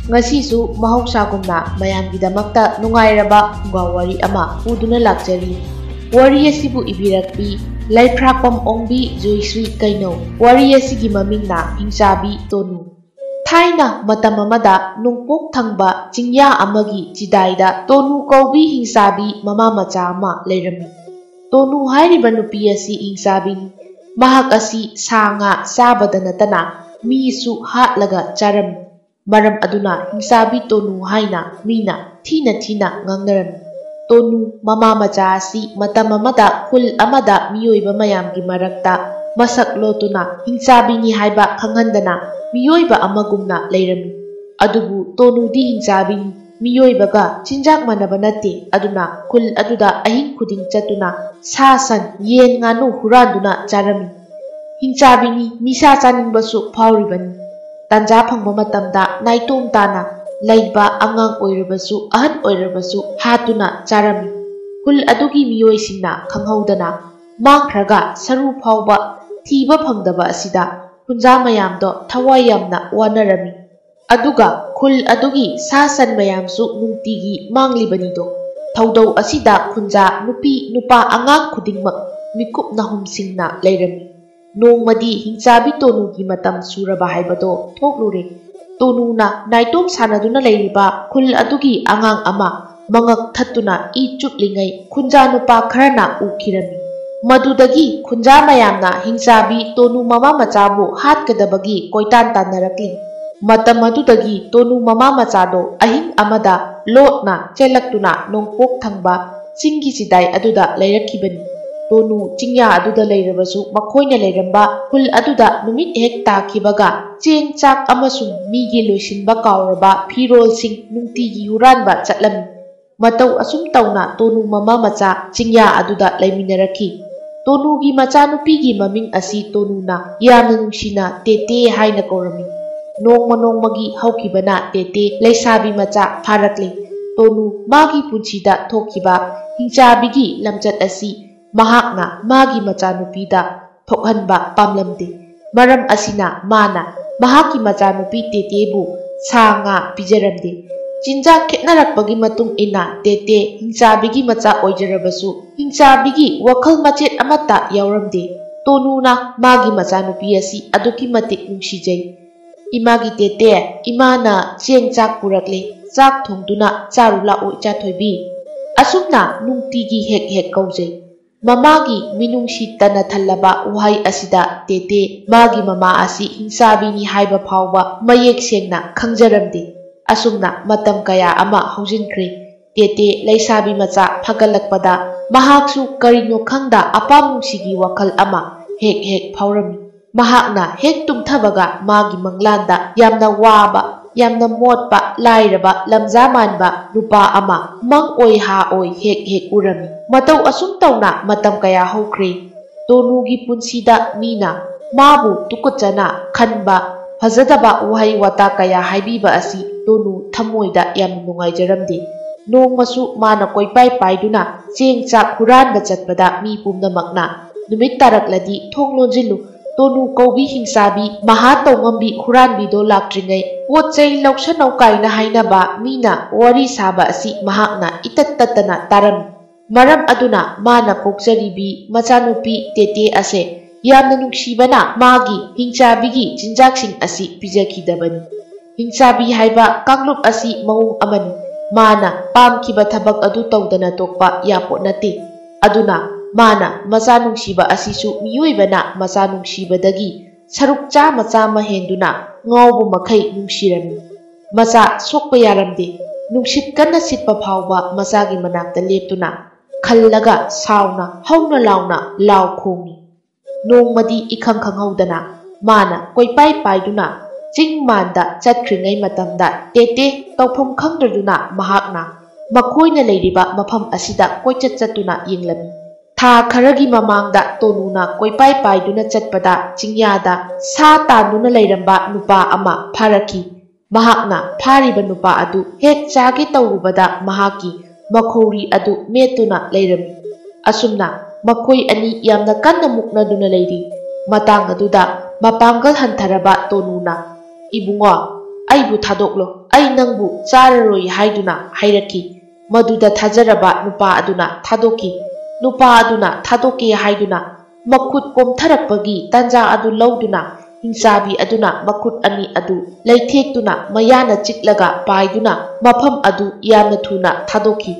Ngasisu mahausakumna mayamgidamakta nungairaba fungwa wari ama puduna lakjari. Wari asibu ibirakpi Laifrakpam Ongbi Joysri Kaino. Wari asigi mamingna Hingsabi Tonu. Thaina matam amada nungpok thangba chingya amagi chidaida Tonu kaubi Hingsabi mama macha ama leirami. Tonu hairiba nupi asi Hingsabini. Mahak asi sa nga sabada natana misu hatlaga charami. Maram aduna Hingsabi Tonu haina mina thina ngangnarami. Tonu mama macha asi matam amada khul amada miyoiba mayamgi marakta masak lotuna Hingsabini haiba khanghandana miyoiba amagumna leirami. Adubu Tonu di Hingsabini miyoibaga chinjak manaba natte aduna khul aduda ahing khuding chatuna sa san yen nganu huranduna charami. Hingsabini misa chaningbasu phauribani. Tanja phangba matamda naitom tana laiba angang oirabasu ahan oirabasu hatuna charami. Khul adugi miyoisingna khanghaudana mangkhraga saru phauba thiba phangdaba asida khunja mayamdo thawai yamna wanarami. Aduga khul adugi sa san mayamsu nungtigi manglibanido. Thaudau asida khunja nupi nupa angang khudingmak mikup nahumsingna leirami. Nongmadi Hingsabi Tonugi matam suraba haibado thoklure. Tonuna naitom sanaduna leiriba khul adugi angang ama mangak thattuna I chuplingai khunja nupa kharana ukhirami. Madudagi khunja mayamna Hingsabi Tonu mama machabu hatkadabagi koitan tanarakli. Matam madudagi Tonu mama machado ahing amada lotna chelaktuna nongpok thangba chinggi sidai aduda leirakibani. Tonu chingya aduda leirabasu makhoina leiramba khul aduda numit hek takibaga cheng chak amasung migi loisinba kauraba phirol sing nungtigi huranba chatlami. Matau asum tauna Tonu mama macha chingya aduda leiminarakhi. Tonugi macha nupigi maming asi Tonuna yamna nungsina Tete haina kaurami. Nongmagi haukibana Tete leisabi macha pharakle. Tonu magi punchida thokiba Hingsabigi lamchat asi mahakna magi machanupida thokhanba pamlamde. Maram asina mana mahaki machanupi Tetebu sa nga pijaramde. Chinjak khetnarakpagi matung ina Tete Hingsabigi macha oijarabasu Hingsabigi wakhal machet amata yauramde. Tonuna magi machanupi asi aduki matik nungsijai. Imagi Tete imana cheng chak purakle chak thongduna charula oi chathoibi. Asumna nungtigi hek kaujai. Mamagi minungsi tana thalaba uhai asida Tete magi mama asi Hingsabini haiba phauba mayek sengna khangjaramde. Asumna matam kaya ama haujinkre. Tete leisabi macha phagalakpada mahaksu karino khangda apamungsigi wakhal ama hek phaurami. Mahakna hek tumthabaga magi manglanda yamna waba yamna motpa lairaba lamjamanba nupa ama mang oi ha oi hek urami. Matau asum tauna matam kaya haukre. Tonugi punsida mina mabu tukutjana khanba fajadaba uhai wata kaya haibiba asi Tonu thamoida yam nungaijaramde. Nongmasu mana koipai paiduna cheng chak huranba chatpada mi pumnamakna numit tarakladi thonglonjilu Tonu kaubi Hingsabi mahatongambi huranbido laktringai potchai lauksanau kaina hainaba mina wari saba asi mahakna itattatana tarami. Maram aduna mana pokjaribi machanupi Tete ase yamna nungsibana magi Hingsabigi chinjaksing asi pijakidabani. Hingsabi haiba kanglup asi maung amani. Mana pamkiba thabak adu tawdana tokpa yapot nate. Aduna mana machanungsiba asisu miyoibana machanungsibadagi saruk chama henduna ngawbu makhai nungsirami. Macha sokpa yaramde. Nungsit kanna sitpa phauba machagi manakta leptuna khallaga sauna hauna launa law khongi. Nongmadi ikhang khanghaudana mana koipai paiduna chingmanda chatkringai matamda Tete tawpham khangdraduna mahakna makhoina leiriba mafam asida koichat chatuna yenglami. Tha kharagi mamangda Tonuna koipai paiduna chatpada chingyada sa tanduna leiramba nupa ama pharaki. Mahakna phariba nupa adu hek chage tawrubada mahaki makhori adu metuna leirami. Asumna makhoi ani yamna kanna muknaduna leiri. Matang aduda mapangal hantaraba Tonuna Ibungo aibu thadoklo ꯑꯩ ꯅꯪꯕꯨ ꯆꯥꯔꯔꯣꯏ ꯍꯥꯏꯗꯨꯅ ꯍꯥꯏꯔꯛꯈꯤ꯫ ꯃꯗꯨꯗ ꯊꯥꯖꯔꯕ ꯅꯨꯄꯥ ꯑꯗꯨꯅ ꯊꯥꯗꯣꯛꯈꯤ꯫ ꯅꯨꯄꯥ ꯑꯗꯨꯅ ꯊꯥꯗꯣꯛꯀꯦ ꯍꯥꯏꯗꯨꯅ ꯃꯈꯨꯠ ꯀꯣꯝꯊꯔꯛꯄꯒꯤ ꯇꯥꯟꯖꯥ ꯑꯗꯨ ꯂꯧꯗꯨꯅ ꯍꯤꯡꯆꯥꯕꯤ ꯑꯗꯨꯅ ꯃꯈꯨꯠ ꯑꯅꯤ ꯑꯗꯨ ꯂꯩꯊꯦꯛꯇꯨꯅ ꯃꯌꯥꯅ ꯆꯤꯛꯂꯒ ꯄꯥꯏꯗꯨꯅ ꯃꯐꯝ ꯑꯗꯨ ꯌꯥꯝꯅ ꯊꯨꯅ ꯊꯥꯗꯣꯛꯈꯤ꯫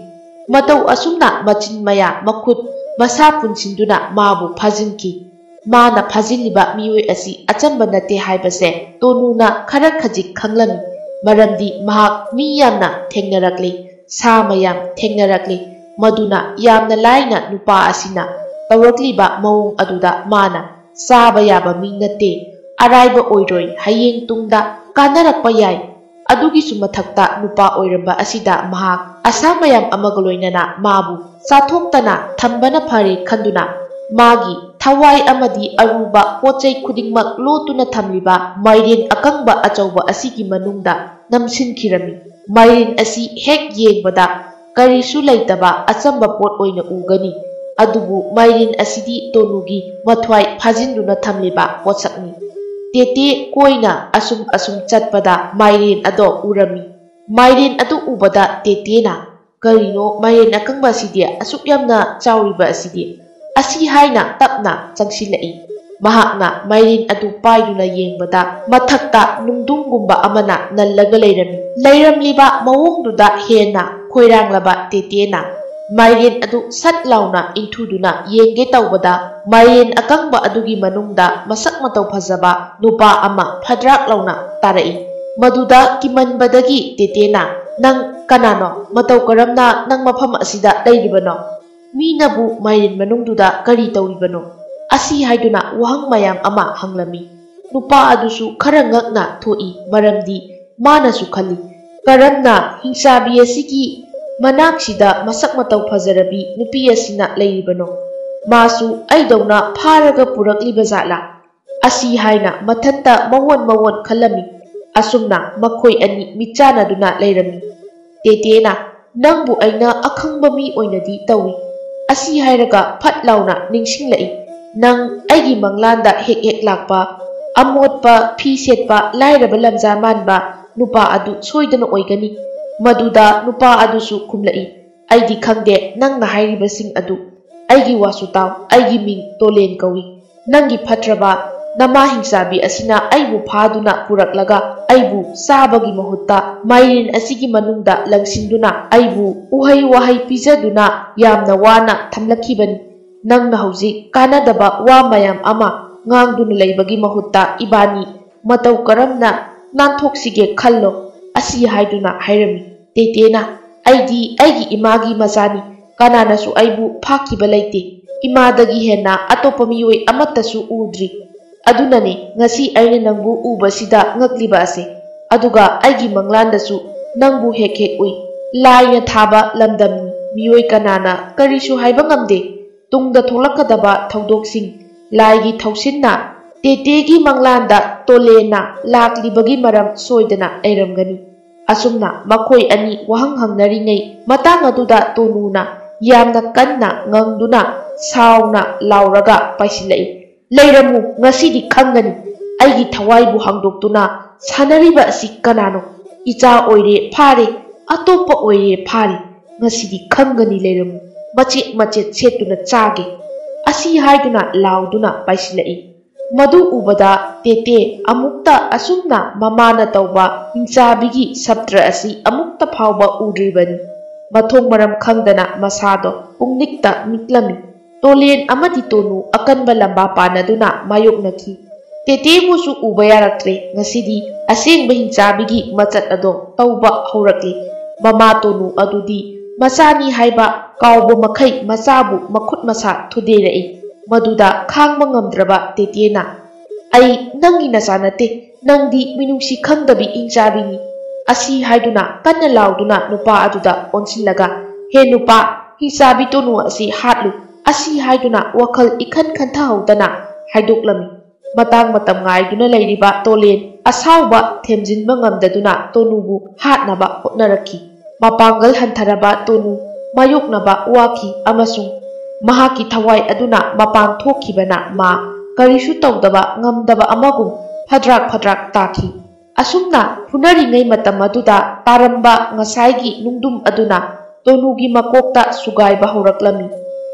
ꯃꯇꯧ ꯑꯁꯨꯝꯅ ꯃꯆꯤꯟ ꯃꯌꯥ ꯃꯈꯨꯠ ꯃꯁꯥ ꯄꯨꯟꯁꯤꯟꯗꯨꯅ ꯃꯥꯕꯨ ꯐꯥꯖꯤꯟꯈꯤ꯫ ꯃꯥꯅ ꯐꯥꯖꯤꯜꯂꯤꯕ ꯃꯤꯑꯣꯏ ꯑꯁꯤ ꯑꯆꯝꯕ ꯅꯠꯇꯦ ꯍꯥꯏꯕꯁꯦ ꯇꯣꯅꯨꯅ ꯈꯔ ꯈꯖꯤꯛ ꯈꯪꯂꯝꯃꯤ꯫ ꯃꯔꯝꯗꯤ ꯃꯍꯥꯛ ꯃꯤ ꯌꯥꯝꯅ ꯊꯦꯡꯅꯔꯛꯂꯤ, ꯁꯥ ꯃꯌꯥꯝ ꯊꯦꯡꯅꯔꯛꯂꯤ, ꯃꯗꯨꯅ ꯌꯥꯝꯅ ꯂꯥꯏꯅ ꯅꯨꯄꯥ ꯑꯁꯤꯅ ꯇꯧꯔꯛꯂꯤꯕ ꯃꯑꯣꯡ ꯑꯗꯨꯗ ꯃꯥꯅ ꯆꯥꯕ ꯌꯥꯕ ꯃꯤ ꯅꯠꯇꯦ, ꯑꯔꯥꯏꯕ ꯑꯣꯏꯔꯣꯏ, ꯍꯌꯦꯡ ꯇꯨꯡꯗ ꯀꯥꯟꯅꯔꯛꯄ ꯌꯥꯏ꯫ ꯑꯗꯨꯒꯤꯁꯨ ꯃꯊꯛꯇ ꯅꯨꯄꯥ ꯑꯣꯏꯔꯝꯕ ꯑꯁꯤꯗ ꯃꯍꯥꯛ ꯑꯁꯥ ꯃꯌꯥꯝ ꯑꯃꯒ ꯂꯣꯏꯅꯅ ꯃꯥꯕꯨ ꯆꯥꯊꯣꯛꯇꯅ ꯊꯝꯕꯅ ꯐꯔꯦ ꯈꯟꯗꯨꯅ ꯃꯥꯒꯤ ꯊꯋꯥꯏ ꯑꯃꯗꯤ ꯑꯔꯨꯕ ꯄꯣꯠꯆꯩ ꯈꯨꯗꯤꯡꯃꯛ ꯂꯣꯠꯇꯨꯅ ꯊꯝꯂꯤꯕ ꯃꯥꯏꯔꯦꯟ ꯑꯀꯪꯕ ꯑꯆꯧꯕ ꯑꯁꯤꯒꯤ ꯃꯅꯨꯡꯗ ꯅꯝꯁꯤꯟꯈꯤꯔꯝꯃꯤ꯫ ꯃꯥꯏꯔꯦꯟ ꯑꯁꯤ ꯍꯦꯛ ꯌꯦꯡꯕꯗ ꯀꯔꯤꯁꯨ ꯂꯩꯇꯕ ꯑꯆꯝꯕ ꯄꯣꯠ ꯑꯣꯏꯅ ꯎꯒꯅꯤ, ꯑꯗꯨꯕꯨ ꯃꯥꯏꯔꯦꯟ ꯑꯁꯤꯗꯤ ꯇꯣꯅꯨꯒꯤ ꯃꯊ꯭ꯋꯥꯏ ꯐꯥꯖꯤꯟꯗꯨꯅ ꯊꯝꯂꯤꯕ ꯄꯣꯠꯁꯛꯅꯤ꯫ ꯇꯦꯇꯦ ꯀꯣꯏꯅ ꯑꯁꯨꯝ ꯆꯠꯄꯗ ꯃꯥꯏꯔꯦꯟ ꯑꯗꯣ ꯎꯔꯝꯃꯤ꯫ ꯃꯥꯏꯔꯦꯟ ꯑꯗꯨ ꯎꯕꯗ ꯇꯦꯇꯦꯅ "ꯀꯔꯤꯅꯣ ꯃꯥꯏꯔꯦꯟ ꯑꯀꯪꯕ ꯑꯁꯤꯗꯤ ꯑꯁꯨꯛ ꯌꯥꯝꯅ ꯆꯥꯎꯔꯤꯕ ꯑꯁꯤꯗꯤ?" ꯑꯁꯤ ꯍꯥꯏꯅ ꯇꯞꯅ ꯆꯪꯁꯤꯜꯂꯛꯏ꯫ ꯃꯍꯥꯛꯅ ꯃꯥꯏꯔꯦꯟ ꯑꯗꯨ ꯄꯥꯏꯗꯨꯅ ꯌꯦꯡꯕꯗ ꯃꯊꯛꯇ ꯅꯨꯡꯗꯨꯡꯒꯨꯝꯕ ꯑꯃꯅ ꯅꯜꯂꯒ ꯂꯩꯔꯝꯃꯤ꯫ ꯂꯩꯔꯝꯂꯤꯕ ꯃꯑꯣꯡꯗꯨꯗ ꯍꯦꯟꯅ ꯈꯣꯏꯔꯥꯡꯂꯕ ꯇꯦꯇꯦꯅ ꯃꯥꯏꯔꯦꯟ ꯑꯗꯨ ꯁꯠ ꯂꯥꯎꯅ ꯏꯟꯊꯨꯗꯨꯅ ꯌꯦꯡꯒꯦ ꯇꯧꯕꯗ ꯃꯥꯏꯔꯦꯟ ꯑꯀꯪꯕ ꯑꯗꯨꯒꯤ ꯃꯅꯨꯡꯗ ꯃꯁꯛ ꯃꯇꯧ ꯐꯖꯕ ꯅꯨꯄꯥ ꯑꯃ ꯐꯗ꯭ꯔꯥꯛ ꯂꯥꯎꯅ ꯇꯥꯔꯛꯏ꯫ ꯃꯗꯨꯗ ꯀꯤꯃꯟꯕꯗꯒꯤ ꯇꯦꯇꯦꯅ "ꯅꯪ ꯀꯅꯥꯅꯣ? ꯃꯇꯧ ꯀꯔꯝꯅ ꯅꯪ ꯃꯐꯝ ꯑꯁꯤꯗ ꯂꯩꯔꯤꯕꯅꯣ? ꯃꯤꯅꯕꯨ ꯃꯥꯏꯔꯦꯟ ꯃꯅꯨꯡꯗꯨꯗ ꯀꯔꯤ ꯇꯧꯔꯤꯕꯅꯣ?" ꯑꯁꯤ ꯍꯥꯏꯗꯨꯅ ꯋꯥꯍꯪ ꯃꯌꯥꯝ ꯑꯃ ꯍꯪꯂꯝꯃꯤ꯫ ꯅꯨꯄꯥ ꯑꯗꯨꯁꯨ ꯈꯔ ꯉꯛꯅ ꯊꯣꯛꯏ, ꯃꯔꯝꯗꯤ ꯃꯥꯅꯁꯨ ꯈꯜꯂꯤ, ꯀꯔꯝꯅ ꯍꯤꯡꯆꯥꯕꯤ ꯑꯁꯤꯒꯤ ꯃꯅꯥꯛꯁꯤꯗ ꯃꯁꯛ ꯃꯇꯧ ꯐꯖꯔꯕꯤ ꯅꯨꯄꯤ ꯑꯁꯤꯅ ꯂꯩꯔꯤꯕꯅꯣ? ꯃꯥꯁꯨ ꯑꯩꯗꯧꯅ ꯐꯥꯔꯒ ꯄꯨꯔꯛꯂꯤꯕ ꯖꯥꯠꯂꯥ? ꯑꯁꯤ ꯍꯥꯏꯅ ꯃꯊꯟꯇ ꯃꯋꯣꯟ ꯈꯜꯂꯝꯃꯤ꯫ ꯑꯁꯨꯝꯅ ꯃꯈꯣꯏ ꯑꯅꯤ ꯃꯤꯠꯆꯥꯟꯅꯗꯨꯅ ꯂꯩꯔꯝꯃꯤ꯫ ꯇꯦꯇꯦꯅ "ꯅꯪꯕꯨ ꯑꯩꯅ ꯑꯈꯪꯕ ꯃꯤ ꯑꯣꯏꯅꯗꯤ ꯇꯧꯏ." ꯑꯁꯤ ꯍꯥꯏꯔꯒ ꯐꯠ ꯂꯥꯎꯅ ꯅꯤꯡꯁꯤꯡꯂꯛꯏ꯫ "ꯅꯪ ꯑꯩꯒꯤ ꯃꯪꯂꯥꯟꯗ ꯍꯦꯛ ꯂꯥꯛꯄ, ꯑꯃꯣꯠꯄ ꯐꯤ ꯁꯦꯠꯄ, ꯂꯥꯏꯔꯕ ꯂꯝꯖꯥ ꯃꯥꯟꯕ ꯅꯨꯄꯥ ꯑꯗꯨ ꯁꯣꯏꯗꯅ ꯑꯣꯏꯒꯅꯤ." ꯃꯗꯨꯗ ꯅꯨꯄꯥ ꯑꯗꯨꯁꯨ ꯈꯨꯝꯂꯛꯏ, "ꯑꯩꯗꯤ ꯈꯪꯗꯦ ꯅꯪꯅ ꯍꯥꯏꯔꯤꯕꯁꯤꯡ ꯑꯗꯨ꯫ ꯑꯩꯒꯤ ꯋꯥꯁꯨ ꯇꯥꯎ, ꯑꯩꯒꯤ ꯃꯤꯡ ꯇꯣꯂꯦꯟ ꯀꯧꯏ꯫ ꯅꯪꯒꯤ ꯐꯠꯇ꯭ꯔꯕ ꯅꯃꯥ ꯍꯤꯡꯆꯥꯕꯤ ꯑꯁꯤꯅ ꯑꯩꯕꯨ ꯐꯥꯗꯨꯅ ꯄꯨꯔꯛꯂꯒ ꯑꯩꯕꯨ ꯆꯥꯕꯒꯤ ꯃꯍꯨꯠꯇ ꯃꯥꯏꯔꯦꯟ ꯑꯁꯤꯒꯤ ꯃꯅꯨꯡꯗ ꯂꯪꯁꯤꯟꯗꯨꯅ ꯑꯩꯕꯨ ꯎꯍꯩ ꯋꯥꯍꯩ ꯄꯤꯖꯗꯨꯅ ꯌꯥꯝꯅ ꯋꯥꯅ ꯊꯝꯂꯛꯈꯤꯕꯅꯤ꯫ ꯅꯪꯅ ꯍꯧꯖꯤꯛ ꯀꯥꯟꯅꯗꯕ ꯋꯥ ꯃꯌꯥꯝ ꯑꯃ ꯉꯥꯡꯗꯨꯅ ꯂꯩꯕꯒꯤ ꯃꯍꯨꯠꯇ ꯏꯕꯥꯅꯤ ꯃꯇꯧ ꯀꯔꯝꯅ ꯅꯥꯟꯊꯣꯛꯁꯤꯒꯦ ꯈꯜꯂꯣ." ꯑꯁꯤ ꯍꯥꯏꯗꯨꯅ ꯍꯥꯏꯔꯝꯃꯤ꯫ ꯇꯦꯇꯦꯅ "ꯑꯩꯗꯤ ꯑꯩꯒꯤ ꯏꯃꯥꯒꯤ ꯃꯆꯥꯅꯤ, ꯀꯅꯥꯅꯁꯨ ꯑꯩꯕꯨ ꯐꯥꯈꯤꯕ ꯂꯩꯇꯦ꯫ ꯏꯃꯥꯗꯒꯤ ꯍꯦꯟꯅ ꯑꯇꯣꯞꯄ ꯃꯤꯑꯣꯏ ꯑꯃꯠꯇꯁꯨ ꯎꯗ꯭ꯔꯤ꯫ ꯑꯗꯨꯅꯅꯤ ꯉꯁꯤ ꯑꯩꯅ ꯅꯪꯕꯨ ꯎꯕꯁꯤꯗ ꯉꯛꯂꯤꯕ ꯑꯁꯦ꯫ ꯑꯗꯨꯒ ꯑꯩꯒꯤ ꯃꯪꯂꯥꯟꯗꯁꯨ ꯅꯪꯕꯨ ꯍꯦꯛ ꯎꯏ꯫ ꯂꯥꯏꯅ ꯊꯥꯕ ꯂꯝꯗꯝꯅꯤ, ꯃꯤꯑꯣꯏ ꯀꯅꯥꯅ ꯀꯔꯤꯁꯨ ꯍꯥꯏꯕ ꯉꯝꯗꯦ ꯇꯨꯡꯗ ꯊꯣꯛꯂꯛꯀꯗꯕ ꯊꯧꯗꯣꯛꯁꯤꯡ꯫ ꯂꯥꯏꯒꯤ ꯊꯧꯁꯤꯟꯅ ꯇꯦꯇꯦꯒꯤ ꯃꯪꯂꯥꯟꯗ ꯇꯣꯂꯦꯟꯅ ꯂꯥꯛꯂꯤꯕꯒꯤ ꯃꯔꯝ ꯁꯣꯏꯗꯅ ꯂꯩꯔꯝꯒꯅꯤ." ꯑꯁꯨꯝꯅ ꯃꯈꯣꯏ ꯑꯅꯤ ꯋꯥꯍꯪ ꯍꯪꯅꯔꯤꯉꯩ ꯃꯇꯥꯡ ꯑꯗꯨꯗ ꯇꯣꯅꯨꯅ ꯌꯥꯝꯅ ꯀꯟꯅ ꯉꯪꯗꯨꯅ ꯁꯥꯎꯅ ꯂꯥꯎꯔꯒ ꯄꯥꯏꯁꯤꯜꯂꯛꯏ꯫ "ꯂꯩꯔꯝꯃꯨ, ꯉꯁꯤꯗꯤ ꯈꯪꯒꯅꯤ꯫ ꯑꯩꯒꯤ ꯊꯋꯥꯏꯕꯨ ꯍꯥꯡꯗꯣꯛꯇꯨꯅ ꯁꯥꯟꯅꯔꯤꯕ ꯑꯁꯤ ꯀꯅꯥꯅꯣ? ꯏꯆꯥ ꯑꯣꯏꯔꯦ ꯐꯥꯔꯦ, ꯑꯇꯣꯞꯄ ꯑꯣꯏꯔꯦ ꯐꯥꯔꯦ, ꯉꯁꯤꯗꯤ ꯈꯪꯒꯅꯤ, ꯂꯩꯔꯝꯃꯨ, ꯃꯆꯦꯠ ꯁꯦꯠꯇꯨꯅ ꯆꯥꯒꯦ." ꯑꯁꯤ ꯍꯥꯏꯗꯨꯅ ꯂꯥꯎꯗꯨꯅ ꯄꯥꯏꯁꯤꯜꯂꯛꯏ꯫ ꯃꯗꯨ ꯎꯕꯗ ꯇꯦꯇꯦ ꯑꯃꯨꯛꯇ ꯑꯁꯨꯝꯅ ꯃꯃꯥꯅ ꯇꯧꯕ ꯍꯤꯡꯆꯥꯕꯤꯒꯤ ꯁꯞꯇ꯭ꯔ ꯑꯁꯤ ꯑꯃꯨꯛꯇ ꯐꯥꯎꯕ ꯎꯗ꯭ꯔꯤꯕꯅꯤ꯫ ꯃꯊꯣꯡ ꯃꯔꯝ ꯈꯪꯗꯅ ꯃꯁꯥꯗꯣ ꯄꯨꯡꯅꯤꯛꯇ ꯅꯤꯛꯂꯝꯃꯤ꯫ ꯇꯣꯂꯦꯟ ꯑꯃꯗꯤ ꯇꯣꯅꯨ ꯑꯀꯟꯕ ꯂꯝꯕꯥ ꯄꯥꯟꯅꯗꯨꯅ ꯃꯥꯌꯣꯛꯅꯈꯤ꯫ ꯇꯦꯇꯦꯕꯨꯁꯨ ꯎꯕ ꯌꯥꯔꯛꯇ꯭ꯔꯦ꯫ ꯉꯁꯤꯗꯤ ꯑꯁꯦꯡꯕ ꯍꯤꯡꯆꯥꯕꯤꯒꯤ ꯃꯆꯠ ꯑꯗꯣ ꯇꯧꯕ ꯍꯧꯔꯛꯂꯤ꯫ ꯃꯃꯥ ꯇꯣꯅꯨ ꯑꯗꯨꯗꯤ ꯃꯆꯥꯅꯤ ꯍꯥꯏꯕ ꯀꯥꯎꯕ ꯃꯈꯩ ꯃꯆꯥꯕꯨ ꯃꯈꯨꯠ ꯃꯁꯥ ꯊꯨꯗꯦꯔꯛꯏ꯫ ꯃꯗꯨꯗ ꯈꯥꯡꯕ ꯉꯝꯗ꯭ꯔꯕ ꯇꯦꯇꯦꯅ "ꯑꯩ ꯅꯪꯒꯤ ꯅꯆꯥ ꯅꯠꯇꯦ, ꯅꯪꯗꯤ ꯃꯤꯅꯨꯡꯁꯤ ꯈꯪꯗꯕꯤ ꯍꯤꯡꯆꯥꯕꯤꯅꯤ." ꯑꯁꯤ ꯍꯥꯏꯗꯨꯅ ꯀꯟꯅ ꯂꯥꯎꯗꯨꯅ ꯅꯨꯄꯥ ꯑꯗꯨꯗ ꯑꯣꯟꯁꯤꯜꯂꯒ "ꯍꯦ ꯅꯨꯄꯥ, ꯍꯤꯡꯆꯥꯕꯤ ꯇꯣꯅꯨ ꯑꯁꯤ ꯍꯥꯠꯂꯨ." ꯑꯁꯤ ꯍꯥꯏꯗꯨꯅ ꯋꯥꯈꯜ ꯏꯈꯟ ꯈꯟꯊꯍꯧꯗꯅ ꯍꯥꯏꯗꯣꯛꯂꯝꯃꯤ꯫ ꯃꯇꯥꯡ ꯃꯇꯝ ꯉꯥꯏꯗꯨꯅ ꯂꯩꯔꯤꯕ ꯇꯣꯂꯦꯟ ꯑꯁꯥꯎꯕ ꯊꯦꯝꯖꯤꯟꯕ ꯉꯝꯗꯗꯨꯅ ꯇꯣꯅꯨꯕꯨ ꯍꯥꯠꯅꯕ ꯍꯣꯠꯅꯔꯛꯈꯤ꯫ ꯃꯄꯥꯡꯒꯜ ꯍꯟꯊꯔꯕ ꯇꯣꯅꯨ ꯃꯥꯌꯣꯛꯅꯕ ꯋꯥꯈꯤ ꯑꯃꯁꯨꯡ ꯃꯍꯥꯛꯀꯤ ꯊꯋꯥꯏ ꯑꯗꯨꯅ ꯃꯄꯥꯟ ꯊꯣꯛꯈꯤꯕꯅ ꯃꯥ ꯀꯔꯤꯁꯨ ꯇꯧꯗꯕ ꯉꯝꯗꯕ ꯑꯃꯒꯨꯝ ꯐꯗ꯭ꯔꯥꯛ ꯇꯥꯈꯤ꯫ Asumna funaringay matam aduda taramba ngasaygi nungdum aduna Tonugi makokta sugayba horaklami.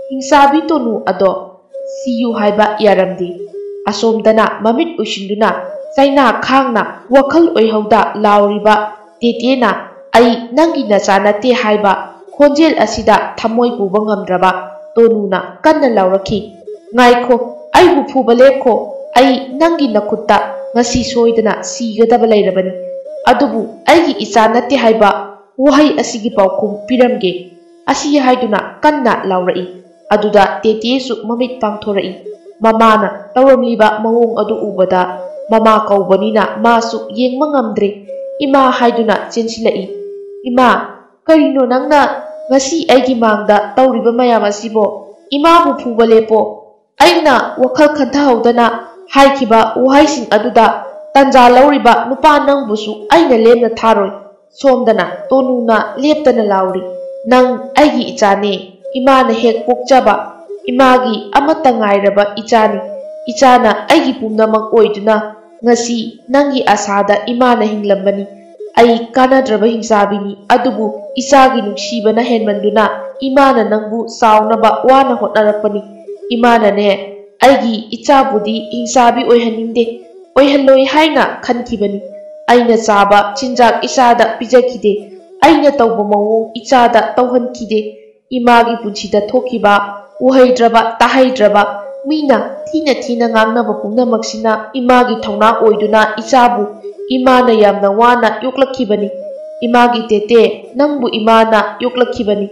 Hingsabi tonu ado siyu haiba yaramdi. Asomdana mamit usinduna saina khangna wakal oihauda lauriba tetena ai nangi nachanate haiba khonjel asida thamoi puba ngamdraba tonuna kanna lauraki. Ngaikho aibu fuba lekho ai nangi nakutta ngasi soidana sigadaba lairabani. Adubu aigi icha nate haiba wahai asigi paukum piramge asi haiduna kanna laurai aduda tete mamit pangthorai mamana tawramliba mawong adu ubada mama kaubanina masu yengma ngamdre ima haiduna chensilai ima karino nangna ngasi aigi mangda tawriba mayam asibo ima bu phuba lepo aina wakhal khanthaudana haikiba wahaising aduda tanja lauriba nupa nangbusu aina lemna tharoi Somdana tonuna leptana lauri nang aigi ichane imana hek pokjaba imagi amata ngairaba ichani ichana aigi pumnamak oiduna ngasi nangi asada imana hinglambani ai kanadraba hingsabini adubu isagi nuksibana henmanduna imana nangbu saunaba wana hotnarakpani imana ne aigi ichabudi hingsabi oihaninde oihanloi haina khankibani aina chaba chinjak isada pijakide aina tawba mawong ichada tawhankide imagi punchida thokiba uhaidraba tahaidraba mina thina ngangnaba pumnamaksina imagi thongna oiduna ichabu imana yamna wana yoklakhibani imagi tete nangbu imana yoklakhibani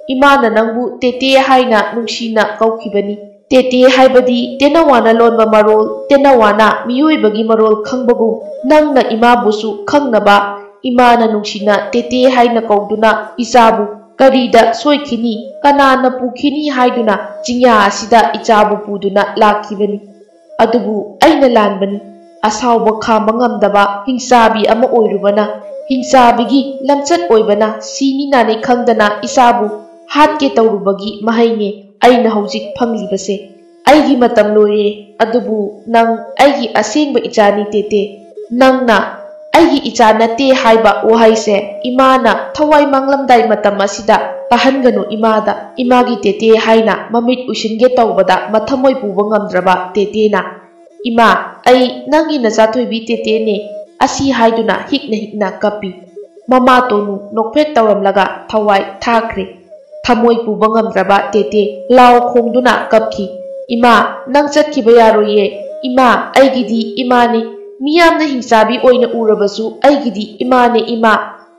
imana nangbu tete haina nungsina kaukhibani tete haibadi tenawana lonba marol tenawana miyoibagi marol khangbagu nangna imabusu khangnaba imana nungsina tete haina kauduna ichabu karida soikhini kanana pukhini haiduna jingya asida ichabu puduna lakhibani adubu aina lanbani asawba khamba ngamdaba hingsabi ama oirubana hingsabigi lamchat oibana sini nane khangdana isabu hatke tawrubagi mahaine aina hojik phanglibase aigi matam loye adubu nang aigi asengba ichani tete nangna aigi ichana te haiba wahaise imana thawai manglamdai matam asida tahanganu imada imagi tete haina mamit usinge tawbada mathamoi puba ngamdraba tete na ima ai nangi na zathoibi tete ne asi haiduna hikna kapi mama tonu nokphet tawramlaga thawai thakre thamoi puba ngamdraba tete law khongduna kapki ima nang chatkiba yaroye ima aigidi imani miyamna hingsabi oina urabasu aigidi imane ima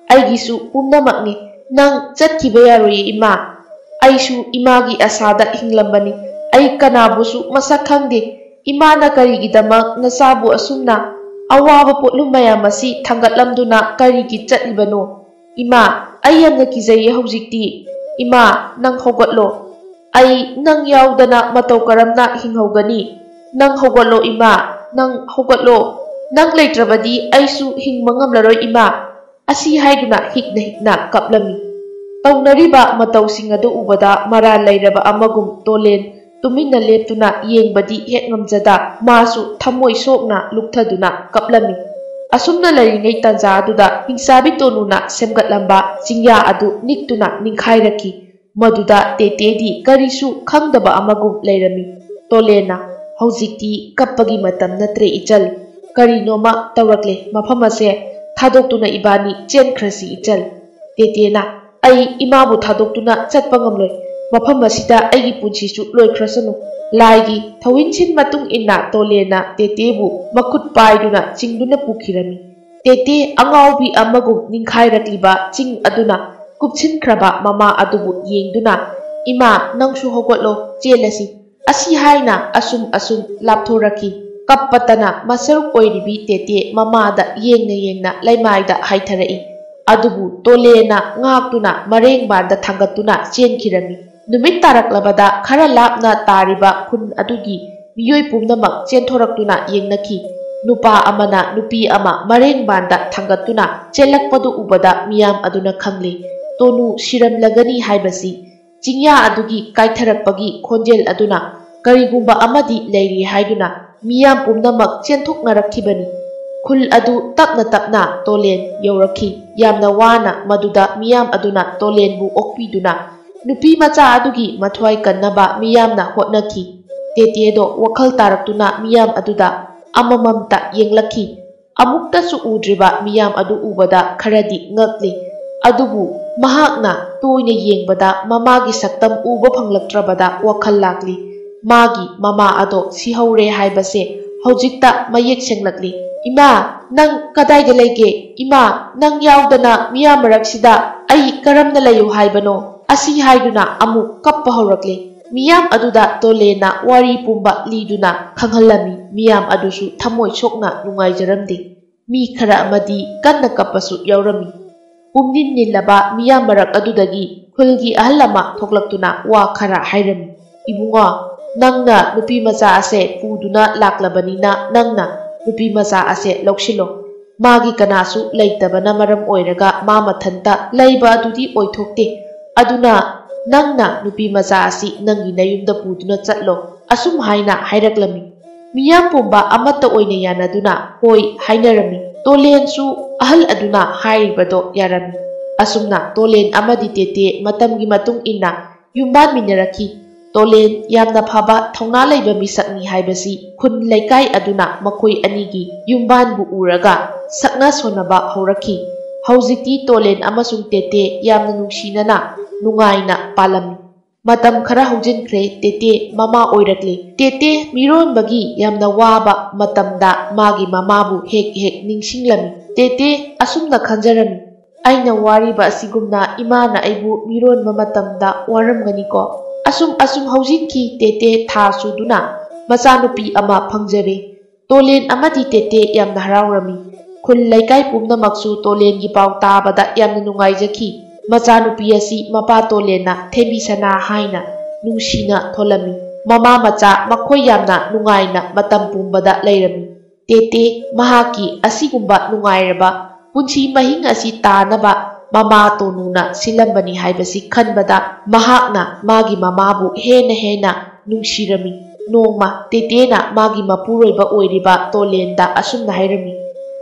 aigisu pumnamakni nang chatkiba yaroye ima aisu imagi asada hinglambani ai kanabusu masak khangde imana karigidamak nasabu asumna awaba potlum mayam asi thangatlamduna karigi chatlibano ima ai yamna kijaye hojikti ima nang hogatlo ai nang yaudana matau karamna hinghogani nang hogatlo ima nang hogatlo nang leitrabadi aisu hingmangamlaroi ima asi haiduna hikna kaplami taunariba matausing adu ubada mara leiraba amagum tolen tuminna leptuna yengbadi hek ngamjada masu thamoi sokna lukthaduna kaplami asumna laringai tanja aduda hingsabi tonuna semgatlamba jingya adu niktuna ningkhairaki maduda tetedi karisu khangdaba amagum leirami tolena hojikti kappagi matam natre ichal karinoma tawrakle mafam ase thadokuna ibani chenkrasi ichal tetena ai imabu thadokuna chatpa ngamloi mafam asida aigi punchisu loikrasanu laigi thawinsin matung inna tolena tetebu makut paiduna chingduna pukhirami tete angaubi amagum ningkhairakliba ching aduna kupchin kraba mama adubu yengduna ima nangsu hogotlo chelasi asi haina asum lapthoraki kappatana masaruk oiribi tete mama da yengna laimaida haitharai adubu tolena ngaktuna marengba da thangatuna chenkirami numit taraklabada khara lapna tariba khun adugi miyoi pumnamak chenthoraktuna yengnaki nupa amana nupi ama marengbanda thangatuna chelakpadu ubada miyam aduna khangli tonu shiramlagani haibasi jingya adugi kaitharakpagi khonjel aduna karigumba amadi leiri haiduna miyam pumnamak chenthoknarakhibani ꯈꯨꯜ ꯑꯗꯨ ꯇꯞꯅ ꯇꯞꯅ ꯇꯣꯂꯦꯟ ꯌꯧꯔꯛꯈꯤ ꯌꯥꯝꯅ ꯋꯥꯅ ꯃꯗꯨꯗ ꯃꯤꯌꯥꯝ ꯑꯗꯨꯅ ꯇꯣꯂꯦꯟꯕꯨ ꯑꯣꯛꯄꯤꯗꯨꯅ ꯅꯨꯄꯤ ꯃꯆꯥ ꯑꯗꯨꯒꯤ ꯃꯊ꯭ꯋꯥꯏ ꯀꯟꯅꯕ ꯃꯤꯌꯥꯝꯅ ꯍꯣꯠꯅꯈꯤ ꯇꯦꯇꯦꯗꯣ ꯋꯥꯈꯜ ꯇꯥꯔꯛꯇꯨꯅ ꯃꯤꯌꯥꯝ ꯑꯗꯨꯗ ꯑꯃꯃꯝꯇ ꯌꯦꯡꯂꯛꯈꯤ ꯑꯃꯨꯛꯇꯁꯨ ꯎꯗ꯭ꯔꯤꯕ ꯃꯤꯌꯥꯝ ꯑꯗꯨ ꯎꯕꯗ ꯈꯔꯗꯤ ꯉꯛꯂꯤ ꯑꯗꯨꯕꯨ ꯃꯍꯥꯛꯅ ꯇꯣꯏꯅ ꯌꯦꯡꯕꯗ ꯃꯃꯥꯒꯤ ꯁꯛꯇꯝ ꯎꯕ ꯐꯪꯂꯛꯇ꯭ꯔꯕꯗ ꯋꯥꯈꯜ ꯂꯥꯛꯂꯤ ꯃꯥꯒꯤ ꯃꯃꯥ ꯑꯗꯣ ꯁꯤꯍꯧꯔꯦ ꯍꯥꯏꯕꯁꯦ ꯍꯧꯖꯤꯛꯇ ꯃꯌꯦꯛ ꯁꯦꯡꯂꯛꯂꯤ ꯏꯃꯥ ꯅꯪ ꯀꯗꯥꯏꯗ ꯂꯩꯒꯦ ꯏꯃꯥ ꯅꯪ ꯌꯥꯎꯗꯅ ꯃꯤꯌꯥꯝ ꯃꯔꯛꯁꯤꯗ ꯑꯩ ꯀꯔꯝꯅ ꯂꯩꯌꯨ ꯍꯥꯏꯕꯅꯣ ꯑꯁꯤ ꯍꯥꯏꯗꯨꯅ ꯑꯃꯨꯛ ꯀꯞꯄ ꯍꯧꯔꯛꯂꯤ ꯃꯤꯌꯥꯝ ꯑꯗꯨꯗ ꯇꯣꯂꯦꯟꯅ ꯋꯥꯔꯤ ꯄꯨꯝꯕ ꯂꯤꯗꯨꯅ ꯈꯪꯍꯜꯂꯝꯃꯤ ꯃꯤꯌꯥꯝ ꯑꯗꯨꯁꯨ ꯊꯃꯣꯏ ꯁꯣꯛꯅ ꯅꯨꯡꯉꯥꯏꯖꯔꯝꯗꯦ ꯃꯤ ꯈꯔ ꯑꯃꯗꯤ ꯀꯟꯅ ꯀꯞꯄꯁꯨ ꯌꯥꯎꯔꯝꯃꯤ ꯄꯨꯝꯅꯤꯟ ꯅꯤꯜꯂꯕ ꯃꯤꯌꯥꯝ ꯃꯔꯛ ꯑꯗꯨꯗꯒꯤ ꯈꯨꯜꯒꯤ ꯑꯍꯜ ꯑꯃ ꯊꯣꯛꯂꯛꯇꯨꯅ ꯋꯥ ꯈꯔ ꯍꯥꯏꯔꯝꯃꯤ ꯏꯕꯨꯡꯉꯣ ꯅꯪꯅ ꯅꯨꯄꯤ ꯃꯆꯥ ꯑꯁꯦ ꯄꯨꯗꯨꯅ ꯂꯥꯛꯂꯕꯅꯤꯅ ꯅꯪꯅ ꯅꯨꯄꯤ ꯃꯆꯥ ꯑꯁꯦ ꯂꯧꯁꯤꯜꯂꯣ ꯃꯥꯒꯤ ꯀꯅꯥꯁꯨ ꯂꯩꯇꯕꯅ ꯃꯔꯝ ꯑꯣꯏꯔꯒ ꯃꯥ ꯃꯊꯟꯇ ꯂꯩꯕ ꯑꯗꯨꯗꯤ ꯑꯣꯏꯊꯣꯛꯇꯦ ꯑꯗꯨꯅ ꯅꯪꯅ ꯅꯨꯄꯤ ꯃꯆꯥ ꯑꯁꯤ ꯅꯪꯒꯤ ꯅꯌꯨꯝꯗ ꯄꯨꯗꯨꯅ ꯆꯠꯂꯣ ꯑꯁꯨꯝ ꯍꯥꯏꯅ ꯍꯥꯏꯔꯛꯂꯝꯃꯤ ꯃꯤꯌꯥꯝ ꯄꯨꯝꯕ ꯑꯃꯠꯇ ꯑꯣꯏꯅ ꯌꯥꯅꯗꯨꯅ ꯍꯣꯏ ꯍꯥꯏꯅꯔꯝꯃꯤ ꯇꯣꯂꯦꯟꯁꯨ ꯑꯍꯜ ꯑꯗꯨꯅ ꯍꯥꯏꯔꯤꯕꯗꯣ ꯌꯥꯔꯝꯃꯤ ꯑꯁꯨꯝꯅ ꯇꯣꯂꯦꯟ ꯑꯃꯗꯤ ꯇꯦꯇꯦ ꯃꯇꯝꯒꯤ ꯃꯇꯨꯡ ꯏꯟꯅ ꯌꯨꯝꯕꯥꯟꯃꯤꯟꯅꯔꯛꯈꯤ ꯇꯣꯂꯦꯟ ꯌꯥꯝꯅ ꯐꯕ ꯊꯧꯅꯥ ꯂꯩꯕ ꯃꯤꯁꯛꯅꯤ ꯍꯥꯏꯕꯁꯤ ꯈꯨꯟ ꯂꯩꯀꯥꯏ ꯑꯗꯨꯅ ꯃꯈꯣꯏ ꯑꯅꯤꯒꯤ ꯌꯨꯝꯕꯥꯟꯕꯨ ꯎꯔꯒ ꯁꯛꯅ ꯁꯣꯟꯅꯕ ꯍꯧꯔꯛꯈꯤ ꯍꯧꯖꯤꯛꯇꯤ ꯇꯣꯂꯦꯟ ꯑꯃꯁꯨꯡ ꯇꯦꯇꯦ ꯌꯥꯝꯅ ꯅꯨꯡꯁꯤꯅꯅ ꯅꯨꯡꯉꯥꯏꯅ ꯄꯥꯜꯂꯝꯃꯤ ꯃꯇꯝ ꯈꯔ ꯍꯧꯖꯤꯟꯈ꯭ꯔꯦ ꯇꯦꯇꯦ ꯃꯃꯥ ꯑꯣꯏꯔꯛꯂꯤ ꯇꯦꯇꯦ ꯃꯤꯔꯣꯟꯕꯒꯤ ꯌꯥꯝꯅ ꯋꯥꯕ ꯃꯇꯝꯗ ꯃꯥꯒꯤ ꯃꯃꯥꯕꯨ ꯍꯦꯛ ꯍꯦꯛ ꯅꯤꯡꯁꯤꯡꯂꯝꯃꯤ ꯇꯦꯇꯦ ꯑꯁꯨꯝꯅ ꯈꯟꯖꯔꯝꯃꯤ ꯑꯩꯅ ꯋꯥꯔꯤꯕ ꯑꯁꯤꯒꯨꯝꯅ ꯏꯃꯥꯅ ꯑꯩꯕꯨ ꯃꯤꯔꯣꯟꯕ ꯃꯇꯝꯗ ꯋꯥꯔꯝꯒꯅꯤꯀꯣ ꯑꯁꯨꯝ ꯍꯧꯖꯤꯟꯈꯤ ꯇꯦꯇꯦ ꯊꯥ ꯁꯨꯗꯨꯅ ꯃꯆꯥꯅꯨꯄꯤ ꯑꯃ ꯐꯪꯖꯔꯦ ꯇꯣꯂꯦꯟ ꯑꯃꯗꯤ ꯇꯦꯇꯦ ꯌꯥꯝꯅ ꯍꯔꯥꯎꯔꯝꯃꯤ ꯈꯨꯜ ꯂꯩꯀꯥꯏ ꯄꯨꯝꯅꯃꯛꯁꯨ ꯇꯣꯂꯦꯟꯒꯤ ꯄꯥꯎ ꯇꯥꯕꯗ ꯌꯥꯝꯅ ꯅꯨꯡꯉꯥꯏꯖꯈꯤ ꯃꯆꯥꯅꯨꯄꯤ ꯑꯁꯤ ꯃꯄꯥ ꯇꯣꯂꯦꯟꯅ ꯊꯦꯝꯕꯤꯁꯅꯥ ꯍꯥꯏꯅ ꯅꯨꯡꯁꯤꯅ ꯊꯣꯜꯂꯝꯃꯤ ꯃꯃꯥ ꯃꯆꯥ ꯃꯈꯣꯏ ꯌꯥꯝꯅ ꯅꯨꯡꯉꯥꯏꯅ ꯃꯇꯝ ꯄꯨꯝꯕꯗ ꯂꯩꯔꯝꯃꯤ ꯇꯦꯇꯦ ꯃꯍꯥꯛꯀꯤ ꯑꯁꯤꯒꯨꯝꯕ ꯅꯨꯡꯉꯥꯏꯔꯕ ꯄꯨꯟꯁꯤ ꯃꯍꯤꯡ ꯑꯁꯤ ꯇꯥꯅꯕ ꯃꯃꯥ ꯇꯣꯅꯨꯅ ꯁꯤꯜꯂꯝꯕꯅꯤ ꯍꯥꯏꯕꯁꯤ ꯈꯟꯕꯗ ꯃꯍꯥꯛꯅ ꯃꯥꯒꯤ ꯃꯃꯥꯕꯨ ꯍꯦꯟꯅ ꯅꯨꯡꯁꯤꯔꯝꯃꯤ ꯅꯣꯡꯃ ꯇꯦꯇꯦꯅ ꯃꯥꯒꯤ ꯃꯄꯨꯔꯣꯏꯕ ꯑꯣꯏꯔꯤꯕ ꯇꯣꯂꯦꯟꯗ ꯑꯁꯨꯝꯅ ꯍꯥꯏꯔꯝꯃꯤ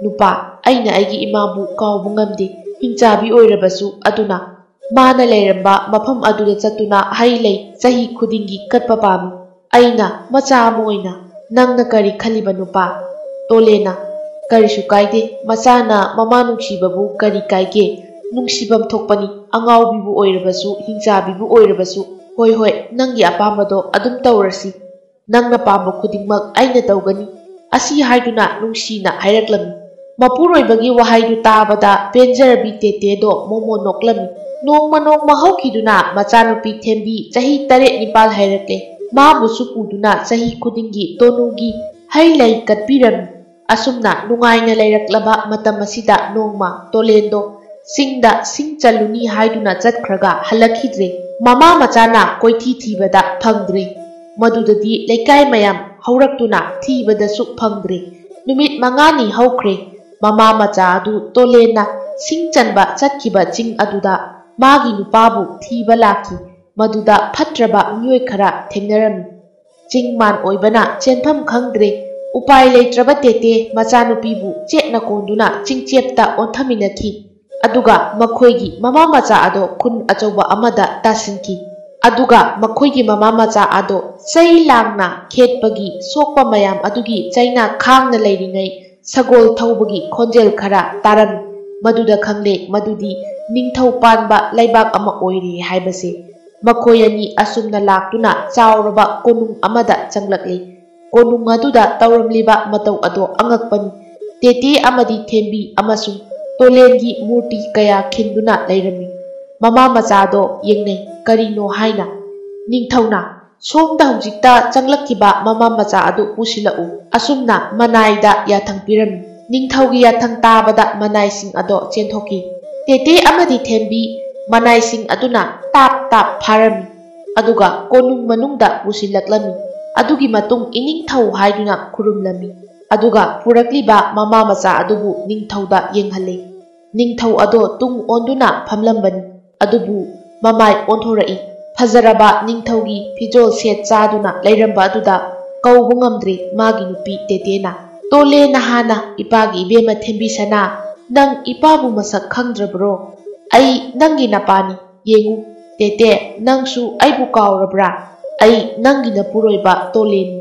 ꯅꯨꯄꯥ ꯑꯩꯅ ꯑꯩꯒꯤ ꯏꯃꯥꯕꯨ ꯀꯥꯎꯕ ꯉꯝꯗꯦ ꯍꯤꯡꯆꯥꯕꯤ ꯑꯣꯏꯔꯕꯁꯨ ꯑꯗꯨꯅ ꯃꯥꯅ ꯂꯩꯔꯝꯕ ꯃꯐꯝ ꯑꯗꯨꯗ ꯆꯠꯇꯨꯅ ꯍꯩ ꯂꯩ ꯆꯍꯤ ꯈꯨꯗꯤꯡꯒꯤ ꯀꯠꯄ ꯄꯥꯝꯃꯤ ꯑꯩꯅ ꯃꯆꯥ ꯑꯃ ꯑꯣꯏꯅ ꯅꯪꯅ ꯀꯔꯤ ꯈꯜꯂꯤꯕ ꯅꯨꯄꯥ ꯇꯣꯂꯦꯟꯅ ꯀꯔꯤꯁꯨ ꯀꯥꯏꯗꯦ ꯃꯆꯥꯅ ꯃꯃꯥ ꯅꯨꯡꯁꯤꯕꯕꯨ ꯀꯔꯤ ꯀꯥꯏꯒꯦ ꯅꯨꯡꯁꯤꯐꯝ ꯊꯣꯛꯄꯅꯤ ꯑꯉꯥꯎꯕꯤꯕꯨ ꯑꯣꯏꯔꯕꯁꯨ ꯍꯤꯡꯆꯥꯕꯤꯕꯨ ꯑꯣꯏꯔꯕꯁꯨ ꯍꯣꯏ ꯅꯪꯒꯤ ꯑꯄꯥꯝꯕꯗꯣ ꯑꯗꯨꯝ ꯇꯧꯔꯁꯤ ꯅꯪꯅ ꯄꯥꯝꯕ ꯈꯨꯗꯤꯡꯃꯛ ꯑꯩꯅ ꯇꯧꯒꯅꯤ ꯑꯁꯤ ꯍꯥꯏꯗꯨꯅ ꯅꯨꯡꯁꯤꯅ ꯍꯥꯏꯔꯛꯂꯝꯃꯤ ꯃꯄꯨꯔꯣꯏꯕꯒꯤ ꯋꯥꯍꯩꯗꯨ ꯇꯥꯕꯗ ꯄꯦꯟꯖꯔꯕꯤ ꯇꯦꯇꯦꯗꯣ ꯃꯣꯃꯣꯟ ꯅꯣꯛꯂꯝꯃꯤ ꯅꯣꯡꯃ ꯍꯧꯈꯤꯗꯨꯅ ꯃꯆꯥꯅꯨꯄꯤ ꯊꯦꯝꯕꯤ ꯆꯍꯤ 8-9 ꯍꯥꯏꯔꯛꯂꯦ ꯃꯥꯕꯨꯁꯨ ꯄꯨꯗꯨꯅ ꯆꯍꯤ ꯈꯨꯗꯤꯡꯒꯤ ꯇꯣꯅꯨꯒꯤ ꯍꯩ ꯂꯩ ꯀꯠꯄꯤꯔꯝꯃꯤ ꯑꯁꯨꯝꯅ ꯅꯨꯡꯉꯥꯏꯅ ꯂꯩꯔꯛꯂꯕ ꯃꯇꯝ ꯑꯁꯤꯗ ꯅꯣꯡꯃ ꯇꯣꯂꯦꯟꯗꯣ ꯆꯤꯡꯗ ꯁꯤꯡ ꯆꯜꯂꯨꯅꯤ ꯍꯥꯏꯗꯨꯅ ꯆꯠꯈ꯭ꯔꯒ ꯍꯜꯂꯛꯈꯤꯗ꯭ꯔꯦ ꯃꯃꯥ ꯃꯆꯥꯅ ꯀꯣꯏꯊꯤ ꯊꯤꯕꯗ ꯐꯪꯗ꯭ꯔꯦ ꯃꯗꯨꯗꯗꯤ ꯂꯩꯀꯥꯏ ꯃꯌꯥꯝ ꯍꯧꯔꯛꯇꯨꯅ ꯊꯤꯕꯗꯁꯨ ꯐꯪꯗ꯭ꯔꯦ ꯅꯨꯃꯤꯠ 5ꯅꯤ ꯍꯧꯈ꯭ꯔꯦ ꯃꯃꯥ ꯃꯆꯥ ꯑꯗꯨ ꯇꯣꯂꯦꯟꯅ ꯁꯤꯡ ꯆꯟꯕ ꯆꯠꯈꯤꯕ ꯆꯤꯡ ꯑꯗꯨꯗ ꯃꯥꯒꯤ ꯅꯨꯄꯥꯕꯨ ꯊꯤꯕ ꯂꯥꯛꯈꯤ ꯃꯗꯨꯗ ꯐꯠꯇ꯭ꯔꯕ ꯃꯤꯑꯣꯏ ꯈꯔ ꯊꯦꯡꯅꯔꯝꯃꯤ ꯆꯤꯡ ꯃꯥꯟ ꯑꯣꯏꯕꯅ ꯆꯦꯟꯐꯝ ꯈꯪꯗ꯭ꯔꯦ ꯎꯄꯥꯏ ꯂꯩꯇ꯭ꯔꯕ ꯇꯦꯇꯦ ꯃꯆꯥꯅꯨꯄꯤꯕꯨ ꯆꯦꯠꯅ ꯀꯣꯟꯗꯨꯅ ꯆꯤꯡꯆꯦꯞꯇ ꯑꯣꯟꯊꯃꯤꯟꯅꯈꯤ ꯑꯗꯨꯒ ꯃꯈꯣꯏꯒꯤ ꯃꯃꯥ ꯃꯆꯥ ꯑꯗꯣ ꯈꯨꯟ ꯑꯆꯧꯕ ꯑꯃꯗ ꯇꯥꯁꯤꯟꯈꯤ ꯑꯗꯨꯒ ꯃꯈꯣꯏꯒꯤ ꯃꯃꯥ ꯃꯆꯥ ꯑꯗꯣ ꯆꯩ ꯂꯥꯡꯅ ꯈꯦꯠꯄꯒꯤ ꯁꯣꯛꯄ ꯃꯌꯥꯝ ꯑꯗꯨꯒꯤ ꯆꯩꯅ ꯈꯥꯡꯅ ꯂꯩꯔꯤꯉꯩ ꯁꯒꯣꯜ ꯊꯧꯕꯒꯤ ꯈꯣꯟꯖꯦꯜ ꯈꯔ ꯇꯥꯔꯝꯃꯤ ꯃꯗꯨꯗ ꯈꯪꯂꯦ ꯃꯗꯨꯗꯤ ꯅꯤꯡꯊꯧ ꯄꯥꯟꯕ ꯂꯩꯕꯥꯛ ꯑꯃ ꯑꯣꯏꯔꯦ ꯍꯥꯏꯕꯁꯦ ꯃꯈꯣꯏ ꯑꯅꯤ ꯑꯁꯨꯝꯅ ꯂꯥꯛꯇꯨꯅ ꯆꯥꯎꯔꯕ ꯀꯣꯅꯨꯡ ꯑꯃꯗ ꯆꯪꯂꯛꯂꯤ ꯀꯣꯅꯨꯡ ꯑꯗꯨꯗ ꯇꯧꯔꯝꯂꯤꯕ ꯃꯇꯧ ꯑꯗꯣ ꯑꯉꯛꯄꯅꯤ ꯇꯦꯇꯦ ꯑꯃꯗꯤ ꯊꯦꯝꯕꯤ ꯑꯃꯁꯨꯡ ꯇꯣꯂꯦꯟꯒꯤ ꯃꯨꯔꯇꯤ ꯀꯌꯥ ꯈꯤꯟꯗꯨꯅ ꯂꯩꯔꯝꯃꯤ ꯃꯃꯥ ꯃꯆꯥꯗꯣ ꯌꯦꯡꯅꯩ ꯀꯔꯤꯅꯣ ꯍꯥꯏꯅ ꯅꯤꯡꯊꯧꯅ ꯁꯣꯝꯗ ꯍꯧꯖꯤꯛꯇ ꯆꯪꯂꯛꯈꯤꯕ ꯃꯃꯥ ꯃꯆꯥ ꯑꯗꯨ ꯄꯨꯁꯤꯜꯂꯛꯎ ꯑꯁꯨꯝꯅ ꯃꯅꯥꯏꯗ ꯌꯥꯊꯪ ꯄꯤꯔꯝꯃꯤ ꯅꯤꯡꯊꯧꯒꯤ ꯌꯥꯊꯪ ꯇꯥꯕꯗ ꯃꯅꯥꯏꯁꯤꯡ ꯑꯗꯣ ꯆꯦꯟꯊꯣꯛꯈꯤ ꯇꯦꯇꯦ ꯑꯃꯗꯤ ꯊꯦꯝꯕꯤ ꯃꯅꯥꯏꯁꯤꯡ ꯑꯗꯨꯅ ꯇꯥꯞ ꯐꯥꯔꯝꯃꯤ ꯑꯗꯨꯒ ꯀꯣꯅꯨꯡ ꯃꯅꯨꯡꯗ ꯄꯨꯁꯤꯜꯂꯛꯂꯝꯃꯤ ꯑꯗꯨꯒꯤ ꯃꯇꯨꯡ ꯏꯅꯤꯡꯊꯧ ꯍꯥꯏꯗꯨꯅ ꯈꯨꯔꯨꯝꯂꯝꯃꯤ ꯑꯗꯨꯒ ꯄꯨꯔꯛꯂꯤꯕ ꯃꯃꯥ ꯃꯆꯥ ꯑꯗꯨꯕꯨ ꯅꯤꯡꯊꯧꯗ ꯌꯦꯡꯍꯜꯂꯤ ꯅꯤꯡꯊꯧ ꯑꯗꯣ ꯇꯨꯡ ꯑꯣꯟꯗꯨꯅ ꯐꯝꯂꯝꯕꯅꯤ ꯑꯗꯨꯕꯨ ꯃꯃꯥꯏ ꯑꯣꯟꯊꯣꯔꯛꯏ ꯐꯖꯔꯕ ꯅꯤꯡꯊꯧꯒꯤ ꯐꯤꯖꯣꯜ ꯁꯦꯠ ꯆꯥꯗꯨꯅ ꯂꯩꯔꯝꯕ ꯑꯗꯨꯗ ꯀꯧꯕ ꯉꯝꯗ꯭ꯔꯦ ꯃꯥꯒꯤ ꯅꯨꯄꯤ ꯇꯦꯇꯦꯅ Tole nahana ipagi ibema thembi sana nang ipabu masak khangdrabro ai nangi napani yengu tete nangsu aibu kaurabra ai nangi na puroiba toleni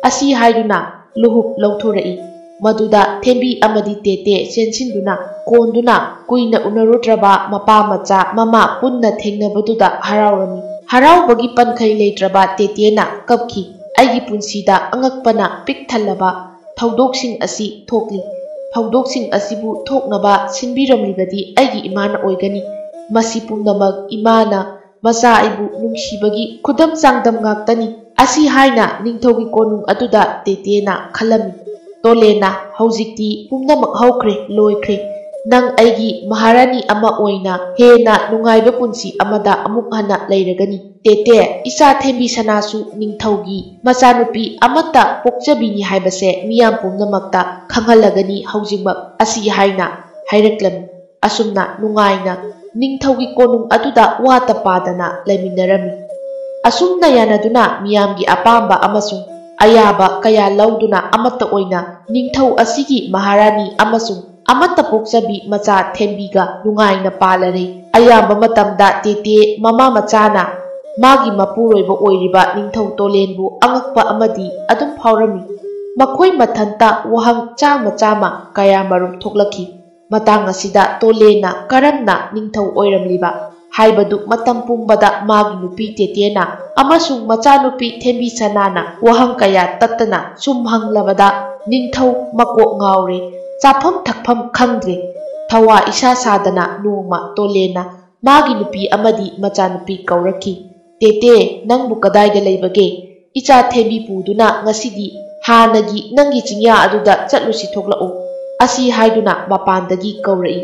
asi haiduna luhup lauthorei maduda thembi amadi tete sensinduna konduna kuina unarudraba mapa macha mama punna thengnabaduda haraurami haraubagi pankhai leitraba tetena kapki aigi punsida angakpana pik thallaba thaudoksing asi thokli thaudoksing asibu thoknaba sinbiramlibadi aigi imana oigani masi pumnamak imana macha aibu nungsibagi khudam changdam ngaktani asi haina ningthogi konung aduda tetena khalami tolena haujikti pumnamak haukre loikre nang aigi maharani ama oina hena nungaiba punsi amada amuk hana leiragani tete isa thembi sanasu ningthaugi machanupi amata pokjabini haibase miyam pumnamakta khanghalagani haujingmak asi haina hairaklam asumna nungaina ningthaugi konung aduda wata padana leiminarami asumna yanaduna miyamgi apamba amasung ayaba kaya lauduna amata oina ningthau asigi maharani amasung amata pokjabi macha thembiga nungaina palare ayamba matamda tete mama machana magi mapuroiba oiriba ningthau tolenbu angakpa amadi adum phaurami makhoi mathanta wahang chama chama kaya marum thoklaki matang asida tolena karamna ningthau oiramliba haibadu matam pumbada magi nupi tetena amasung machanupi thembi sanana wahang kaya tattana sumhanglabada ningthau makok ngaure chafam thakfam khangdre thawa isa sadana noma tolena magi nupi amadi machanupi kauraki tete nangbu kadaiga leibage icha thembi puduna ngasidi hanagi nangi chingya aduda chatlusi thoklao asi haiduna mapandagi kaurai